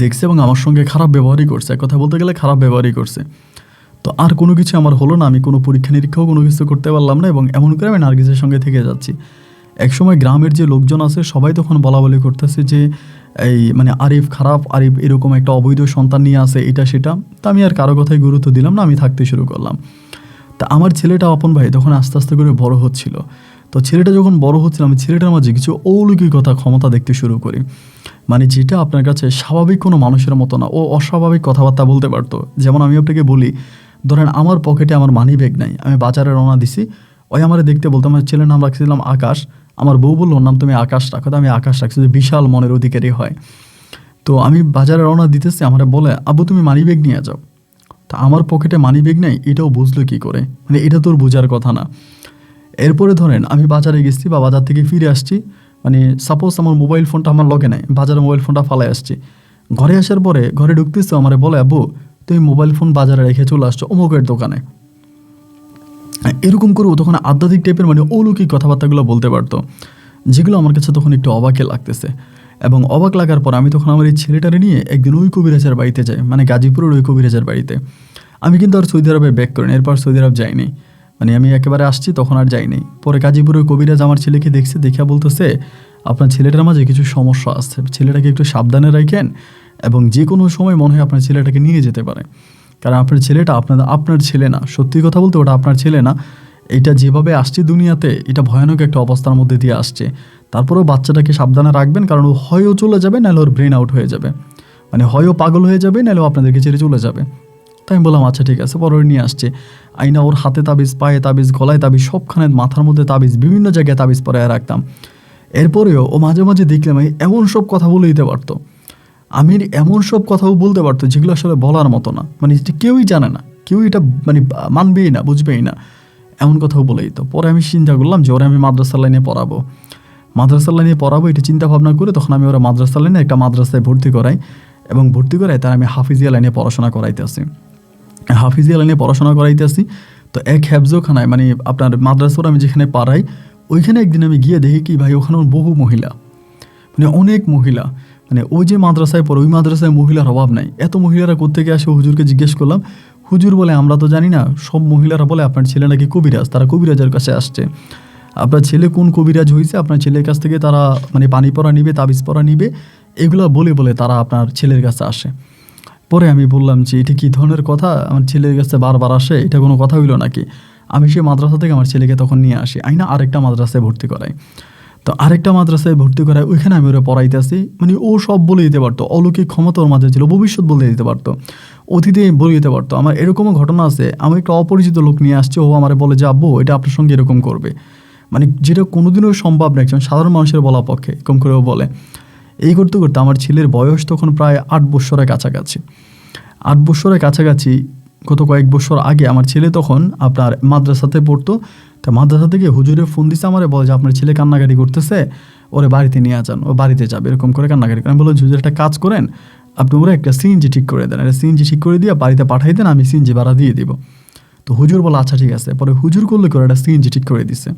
Speaker 1: দেখছে এবং আমার সঙ্গে খারাপ ব্যবহারই করছে, এক কথা বলতে গেলে খারাপ ব্যবহারই করছে। তো আর কোনো কিছু আমার হলো না, আমি কোনো পরীক্ষা নিরীক্ষাও কোনো কিছু করতে পারলাম না এবং এমন করে আমি নার্গিসের সঙ্গে থেকে যাচ্ছি। একসময় গ্রামের যে লোকজন আছে সবাই তখন বলাবলি করতেছে যে এই মানে আরিফ খারাপ, আরিফ এরকম একটা অবৈধ সন্তান নিয়ে আসে, এটা সেটা। তা আমি আর কারো কথায় গুরুত্ব দিলাম না, আমি থাকতে শুরু করলাম। তা আমার ছেলেটা আপন ভাই তখন আস্তে আস্তে করে বড় হচ্ছিল। তো ছেলেটা যখন বড় হচ্ছিল আমি ছেলেটার মাঝে কিছু অলৌকিকতা ক্ষমতা দেখতে শুরু করি, মানে যেটা আপনার কাছে স্বাভাবিক কোনো মানুষের মতো না, ও অস্বাভাবিক কথাবার্তা বলতে পারতো। যেমন আমি আপনাকে বলি, ধরেন আমার পকেটে আমার মানি ব্যাগ নাই, আমি বাজারে রওনা দিছি, ওই আমার দেখতে বলতো, আমার ছেলের নাম রাখছিলাম আকাশ, আমার বউ বললো ওর নাম তুমি আকাশ রাখো, তো আমি আকাশ রাখছি, যে বিশাল মনের অধিকারী হয়। তো আমি বাজারে রওনা দিতেছি, আমার বলে আব্বু তুমি মানি ব্যাগ নিয়ে যাও। তা আমার পকেটে মানি ব্যাগ নেই, এটাও বুঝলো কী করে, মানে এটা তোর বোঝার কথা না। এরপরে ধরেন আমি বাজারে গেছি বা বাজার থেকে ফিরে আসছি, মানে সাপোজ আমার মোবাইল ফোনটা আমার লগে নাই, বাজারে মোবাইল ফোনটা ফালাই আসছি, ঘরে আসার পরে ঘরে ঢুকতেছে, আমার বলে আব্বু তুমি মোবাইল ফোন বাজারে রেখে চলে আসছো অমুকের দোকানে। এরকম করেও তখন আধ্যাত্মিক টাইপের মানে অলৌকিক কথাবার্তাগুলো বলতে পারতো, যেগুলো আমার কাছে তখন একটু অবাকে লাগতেছে। এবং অবাক লাগার পর আমি তখন আমার এই ছেলেটারে নিয়ে একদিন ওই কবিরাজের বাড়িতে যাই, মানে গাজীপুরের ওই কবিরাজের বাড়িতে। আমি কিন্তু আর সৌদি আরবে ব্যাক করিনি, এরপর সৌদি আরব যাইনি, মানে আমি একেবারে আসছি তখন আর যাইনি। পরে গাজীপুরের কবিরাজ আমার ছেলেকে দেখছে, দেখা বলতেছে আপনার ছেলেটার মাঝে কিছু সমস্যা আছে, ছেলেটাকে একটু সাবধানে রাখেন এবং যে কোনো সময় মনে হয় আপনার ছেলেটাকে নিয়ে যেতে পারে, কারণ আপনার ছেলেটা আপনার ছেলে না, সত্যি কথা বলতে ওটা আপনার ছেলে না। এটা যেভাবে আসছে দুনিয়াতে, এটা ভয়ানক একটা অবস্থার মধ্যে দিয়ে আসছে। তারপরেও বাচ্চাটাকে সাবধানে রাখবেন, কারণ ও হয়ও চলে যাবে, নাহলে ওর ব্রেন আউট হয়ে যাবে, মানে হয়ও পাগল হয়ে যাবে, নাহলেও আপনাদেরকে ছেড়ে চলে যাবে। তাই আমি বললাম আচ্ছা ঠিক আছে। পরে নিয়ে আসছে আইনা, ওর হাতে তাবিজ, পায়ে তাবিজ, গলায় তাবিজ, সবখানে মাথার মধ্যে তাবিজ, বিভিন্ন জায়গায় তাবিজ পরায় রাখতাম। এরপরেও ও মাঝে মাঝে দেখলাম এমন সব কথা বলে দিতে পারতো, আমি এমন সব কথাও বলতে পারতো যেগুলো আসলে বলার মতো না, মানে যেটা কেউই জানে না, কেউ এটা মানে মানবেই না, বুঝবেই না, এমন কথাও বলে দিত। পরে আমি চিন্তা করলাম যে ওরা আমি মাদ্রাসার লাইনে পড়াবো, মাদ্রাসার লাইনে পড়াবো, এটা চিন্তা ভাবনা করে তখন আমি ওরা মাদ্রাসার লাইনে একটা মাদ্রাসায় ভর্তি করাই এবং ভর্তি করাই তার আমি হাফিজিয়া লাইনে পড়াশোনা করাইতে আসি। হাফিজিয়া লাইনে পড়াশোনা করাইতে আসি, তো এক হেফজোখানায় মানে আপনার মাদ্রাসার আমি যেখানে পাড়াই, ওইখানে একদিন আমি গিয়ে দেখি কি ভাই ওখানে বহু মহিলা, মানে অনেক মহিলা, মানে ওই যে মাদ্রাসায় পড়ে ওই মাদ্রাসায় মহিলার অভাব নাই। এত মহিলারা কোত্থেকে আসে হুজুরকে জিজ্ঞেস করলাম, হুজুর বলে আমরা তো জানি না, সব মহিলারা বলে আপনার ছেলে নাকি কবিরাজ, তারা কবিরাজের কাছে আসছে। আপনার ছেলে কোন কবিরাজ হয়েছে, আপনার ছেলের কাছ থেকে তারা মানে পানি পড়া নিবে, তাবিজ পড়া নিবে, এগুলো বলে বলে তারা আপনার ছেলের কাছে আসে। পরে আমি বললাম যে এটা কী ধরনের কথা, আমার ছেলের কাছে বারবার আসে, এটা কোনো কথা হইলো নাকি? আমি সেই মাদ্রাসা থেকে আমার ছেলেকে তখন নিয়ে আসি, আইনা আরেকটা মাদ্রাসায় ভর্তি করাই। তো আরেকটা মাদ্রাসায় ভর্তি করায় ওইখানে আমি ওরা পড়াইতে আসি, মানে ও সব বলে দিতে পারতো, অলৌকিক ক্ষমতা ওর মাঝে ছিল, ভবিষ্যৎ বলে দিতে পারতো, অতীতে বলে দিতে পারতো। আমার এরকমও ঘটনা আছে, আমি একটা অপরিচিত লোক নিয়ে আসছি, ও আমার বলে যে আব্বু এটা আপনার সঙ্গে এরকম করবে, মানে যেটা কোনোদিনও সম্ভব না একজন সাধারণ মানুষের বলা পক্ষে, এরকম করেও বলে। এই করতে করতে আমার ছেলের বয়স তখন প্রায় 8 বছরের কাছাকাছি। 8 বছরের কাছাকাছি গত কয়েক বছর আগে আমার ছেলে তখন আপনার মাদ্রাসাতে পড়তো। তা মাদ্রাসা থেকে হুজুরে ফোন দিছে আমারে, বলে যে আপনার ছেলে কান্নাকাটি করতেছে, ওরে বাড়িতে নিয়ে যান, ও বাড়িতে যাবে, এরকম করে কান্নাকাটি করেন। বললাম হুজুর একটা কাজ করেন, আপনি ওরা একটা সিএনজি ঠিক করে দেন, একটা সিএনজি ঠিক করে দিয়ে বাড়িতে পাঠাই দেন, আমি সিএনজি ভাড়া দিয়ে দিব। তো হুজুর বলে আচ্ছা ঠিক আছে। পরে হুজুর করলে করে একটা সিএনজি ঠিক করে দিছে,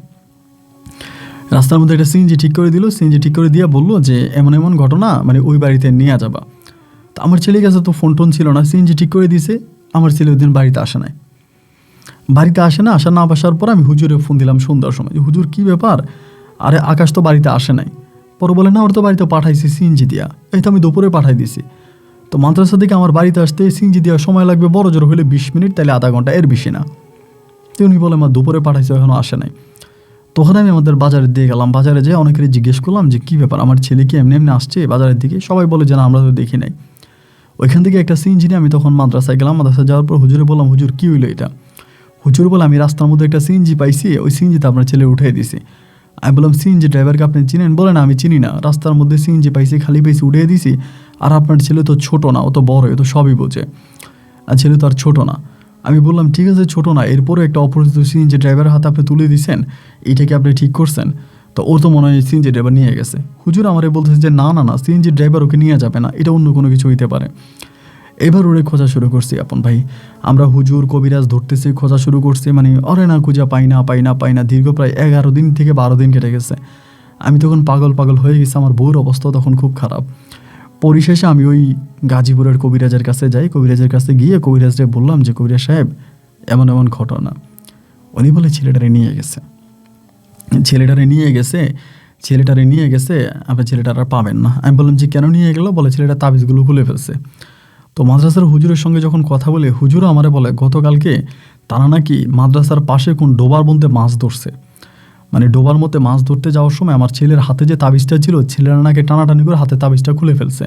Speaker 1: রাস্তার মধ্যে একটা সিএনজি ঠিক করে দিল। সিএনজি ঠিক করে দিয়ে বললো যে এমন এমন ঘটনা, মানে ওই বাড়িতে নিয়ে যাবা। তো আমার ছেলের কাছে তো ফোন টোন ছিল না, সিএনজি ঠিক করে দিছে। আমার ছেলে ওই দিন বাড়িতে আসে নাই, আসা না আসার পর আমি হুজুরে ফোন দিলাম সন্ধ্যার সময়, যে হুজুর কী ব্যাপার, আরে আকাশ তো বাড়িতে আসে নাই। পরে বলে না ওর তো বাড়িতে পাঠাইছি সিএনজি দিয়া, এই তো আমি দুপুরে পাঠাই দিছি। তো মাদ্রাসা থেকে আমার বাড়িতে আসতে সিএনজি দেওয়ার সময় লাগবে বড় জোর হলে 20 মিনিট, তাহলে আধা ঘন্টা, এর বেশি না। তো উনি বলে আমার দুপুরে পাঠাইছে, এখনও আসে নাই। তখন আমি আমাদের বাজারের দিকে গেলাম, বাজারে যেয়ে অনেকেরই জিজ্ঞেস করলাম যে কী ব্যাপার, আমার ছেলে কি এমনি এমনি আসছে বাজারের দিকে? সবাই বলে যে না আমরা তো দেখি নাই। ওইখান থেকে একটা সিএনজি নিয়ে আমি তখন মাদ্রাসায় গেলাম। মাদ্রাসায় যাওয়ার পর হুজুরে বললাম হুজুর কী হইলো এটা? হুজুর বলে আমি রাস্তার মধ্যে একটা সিএনজি পাইছি, ওই সিএনজিতে আপনার ছেলে উঠিয়ে দিছি। আমি বললাম সিএনজি ড্রাইভারকে আপনি চিনেন? বলে না আমি চিনি না, রাস্তার মধ্যে সিএনজি পাইছি, খালি পাইছি, উঠিয়ে দিছি। আর আপনার ছেলে তো ছোটো না, ও তো বড়, ও তো সবই বোঝে, আর ছেলে তো আর ছোটো না। আমি বললাম ঠিক আছে ছোটো না, এরপরে একটা অপরিচিত সিএনজি ড্রাইভারের হাতে আপনি তুলে দিয়েছেন, এইটাকে আপনি ঠিক করছেন? তো ওর তো মনে হয় সিএনজি ড্রাইভার নিয়ে গেছে। হুজুর আমারে বলতেছে যে না না না, সিএনজি ড্রাইভার ওকে নিয়ে যাবে না, এটা অন্য কোনো কিছু হইতে পারে। এবার ওরে খোঁজা শুরু করছি আপন ভাই, আমরা হুজুর কবিরাজ ধরতেছি, খোঁজা শুরু করছি, মানে অরে না খুঁজা পাই না দীর্ঘ প্রায় 11 দিন থেকে 12 দিন কেটে গেছে। আমি তখন পাগল হয়ে গেছি, আমার বউর অবস্থা তখন খুব খারাপ। পরিশেষে আমি ওই গাজীপুরের কবিরাজের কাছে যাই, কবিরাজের কাছে গিয়ে কবিরাজকে বললাম যে কবিরাজ সাহেব এমন এমন ঘটনা। উনি বলে ছেলেটারে নিয়ে গেছে, আপনার ছেলেটার আর পাবেন না। আমি বললাম যে কেন নিয়ে গেল? বলে ছেলেটা তাবিজগুলো খুলে ফেলছে। তো মাদ্রাসার হুজুরের সঙ্গে যখন কথা বলে, হুজুরও আমারে বলে গতকালকে তারা নাকি মাদ্রাসার পাশে কোন ডোবার মধ্যে মাছ ধরছে, মানে ডোবার মধ্যে মাছ ধরতে যাওয়ার সময় আমার ছেলের হাতে যে তাবিজটা ছিল, ছেলেরা নাকি টানাটানি করে হাতে তাবিজটা খুলে ফেলছে।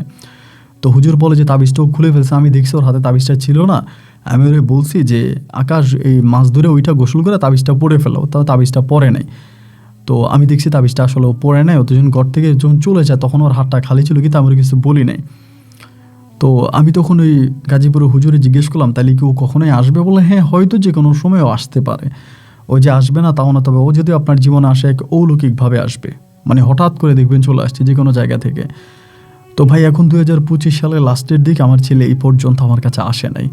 Speaker 1: তো হুজুর বলে যে তাবিজটাও খুলে ফেলছে, আমি দেখছি ওর হাতে তাবিজটা ছিল না। আমি ওরে বলছি যে আকাশ এই মাছ ধরে ওইটা গোসল করে তাবিজটা পরে ফেলো, তাও তাবিজটা পরে নাই। তো আমি দেখছি তাবিজটা আসলে ও পরে নাই। ও তো যখন ঘর থেকে যখন চলে যায় তখন ওর হাতটা খালি ছিল, কিন্তু আমি কিছু বলি নাই। তো আমি তখন ওই গাজীপুরের হুজুরে জিজ্ঞেস করলাম তাহলে কি ও কখনোই আসবে? বলে হ্যাঁ হয়তো যে কোনো সময়ও আসতে পারে। ও যে আসবে না তাও না, তবে ও যদি আপনার জীবনে আসে এক অলৌকিকভাবে আসবে, মানে হঠাৎ করে দেখবেন চলে আসছে যে কোনো জায়গা থেকে। তো ভাই এখন 2025 সালের লাস্টের দিক আমার ছেলে এই পর্যন্ত আমার কাছে আসে নাই।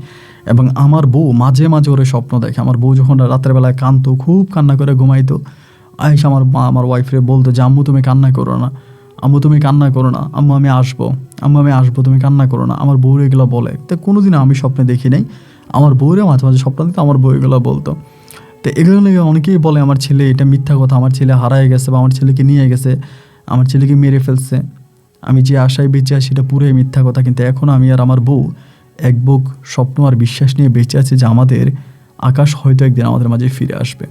Speaker 1: এবং আমার বউ মাঝে মাঝে ওরে স্বপ্ন দেখে। আমার বউ যখন রাতের বেলায় কাঁদতো, খুব কান্না করে ঘুমাইতো, আয়েশা আমার মা আমার ওয়াইফরে বলতো যে আম্মু তুমি কান্না করো না, আম্মু তুমি কান্না করো না, আম্মু আমি আসবো, তুমি কান্না করো না। আমার বউর এগুলো বলে, তো কোনোদিনও আমি স্বপ্নে দেখি নাই। আমার বউরে মাঝে মাঝে স্বপ্ন দিত, আমার বউ এগুলো বলতো। তো এগুলো নিয়ে অনেকেই বলে আমার ছেলে এটা মিথ্যা কথা, আমার ছেলে হারায় গেছে বা আমার ছেলেকে নিয়ে গেছে, আমার ছেলেকে মেরে ফেলছে। আমি যে আশায় বেঁচে আছি সেটা পুরোই মিথ্যা কথা। কিন্তু এখন আমি আর আমার বউ এক বুক স্বপ্ন আর বিশ্বাস নিয়ে বেঁচে আছি যে আমাদের আকাশ হয়তো একদিন আমাদের মাঝে ফিরে আসবে।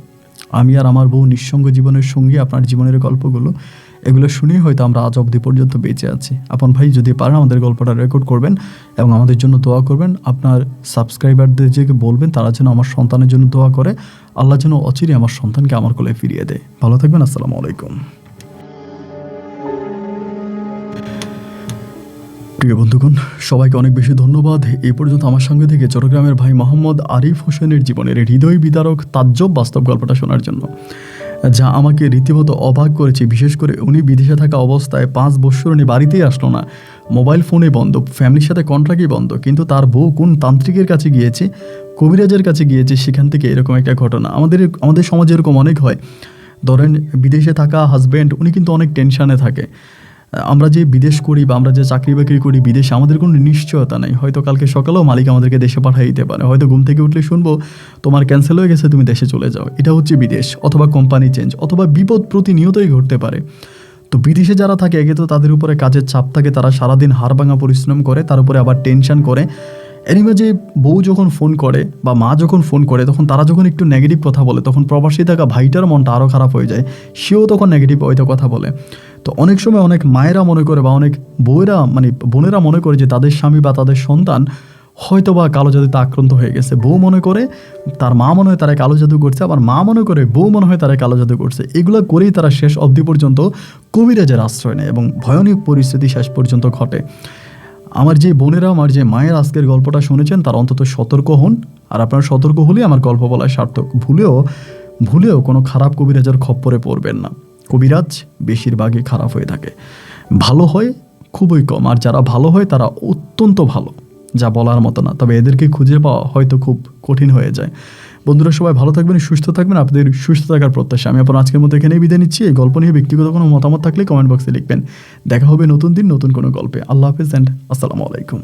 Speaker 1: আমি আর আমার বউ নিঃসঙ্গ জীবনের সঙ্গী। আপনার জীবনের গল্পগুলো এগুলো শুনেই হয়তো আমরা আজ অবধি পর্যন্ত বেঁচে আছি। আপন ভাই যদি পারেন আমাদের গল্পটা রেকর্ড করবেন এবং আমাদের জন্য দোয়া করবেন। আপনার সাবস্ক্রাইবারদের যে বলবেন তারা যেন আমার সন্তানের জন্য দোয়া করে, আল্লাহ যেন অচিরে আমার সন্তানকে আমার কোলে ফিরিয়ে দেয়। ভালো থাকবেন। আসসালামু আলাইকুম। প্রিয় বন্ধুগণ, সবাইকে অনেক বেশি ধন্যবাদ এই পর্যন্ত আমার সঙ্গে থেকে চট্টগ্রামের ভাই মোহাম্মদ আরিফ হোসেনের জীবনের হৃদয় বিদারক তাজ্জব বাস্তব গল্পটা শোনার জন্য, যা আমাকে রীতিমতো অবাক করেছে। বিশেষ করে উনি বিদেশে থাকা অবস্থায় 5 বছর উনি বাড়িতেই আসলো না, মোবাইল ফোনে বন্ধ, ফ্যামিলির সাথে কন্ট্রাক্টই বন্ধ, কিন্তু তার বউ কোন তান্ত্রিকের কাছে গিয়েছে, কবিরাজের কাছে গিয়েছে, সেখান থেকে এরকম একটা ঘটনা। আমাদের সমাজে এরকম অনেক হয়। ধরেন বিদেশে থাকা হাজব্যান্ড উনি কিন্তু অনেক টেনশানে থাকে। আমরা যে বিদেশ করি বা আমরা যে চাকরি বাকরি করি বিদেশে, আমাদের কোনো নিশ্চয়তা নেই। হয়তো কালকে সকালেও মালিক আমাদেরকে দেশে পাঠিয়ে দিতে পারে। হয়তো ঘুম থেকে উঠলে শুনবো তোমার ক্যান্সেল হয়ে গেছে, তুমি দেশে চলে যাও। এটা হচ্ছে বিদেশ, অথবা কোম্পানি চেঞ্জ, অথবা বিপদ প্রতিনিয়তই ঘটতে পারে। তো বিদেশে যারা থাকে একে তো তাদের উপরে কাজের চাপ থাকে, তারা সারাদিন হাড়ভাঙা পরিশ্রম করে, তার উপরে আবার টেনশন করে। এনিওয়ে যে বউ যখন ফোন করে বা মা যখন ফোন করে, তখন তারা যখন একটু নেগেটিভ কথা বলে, তখন প্রবাসী থাকা ভাইটার মনটা আরও খারাপ হয়ে যায়, সেও তখন নেগেটিভ হয়তো কথা বলে। তো অনেক সময় অনেক মায়েরা মনে করে বা অনেক বউয়েরা মানে বোনেরা মনে করে যে তাদের স্বামী বা তাদের সন্তান হয়তো বা কালো জাদুতে আক্রান্ত হয়ে গেছে। বউ মনে করে তার মা মনে হয় তারা কালো জাদু করছে, আবার মা মনে করে বউ মনে হয় তারা কালো জাদু করছে। এগুলো করেই তারা শেষ অবধি পর্যন্ত কবিরাজের আশ্রয় নেয় এবং ভয়ানক পরিস্থিতি শেষ পর্যন্ত ঘটে। আমার যে বোনেরা, আমার যে মায়ের আজকের গল্পটা শুনেছেন, তারা অন্তত সতর্ক হন। আর আপনারা সতর্ক হলেই আমার গল্প বলায় সার্থক। ভুলেও কোনো খারাপ কবিরাজের খপ্পরে পড়বেন না। কবিরাজ বেশিরভাগই খারাপ হয়ে থাকে, ভালো হয় খুবই কম। আর যারা ভালো হয় তারা অত্যন্ত ভালো, যা বলার মতো না। তবে এদেরকে খুঁজে পাওয়া হয়তো খুব কঠিন হয়ে যায়। বন্ধুরা সবাই ভালো থাকবেন, সুস্থ থাকবেন, আপনাদের সুস্থ থাকার প্রত্যাশা। আমি আপনার আজকের মতো এখানেই বিদায় নিচ্ছি। এই গল্প নিয়ে ব্যক্তিগত কোনো মতামত থাকলে কমেন্ট বক্সে লিখবেন। দেখা হবে নতুন দিন নতুন কোনো গল্পে। আল্লাহ হাফেজ অ্যান্ড আসসালামু আলাইকুম।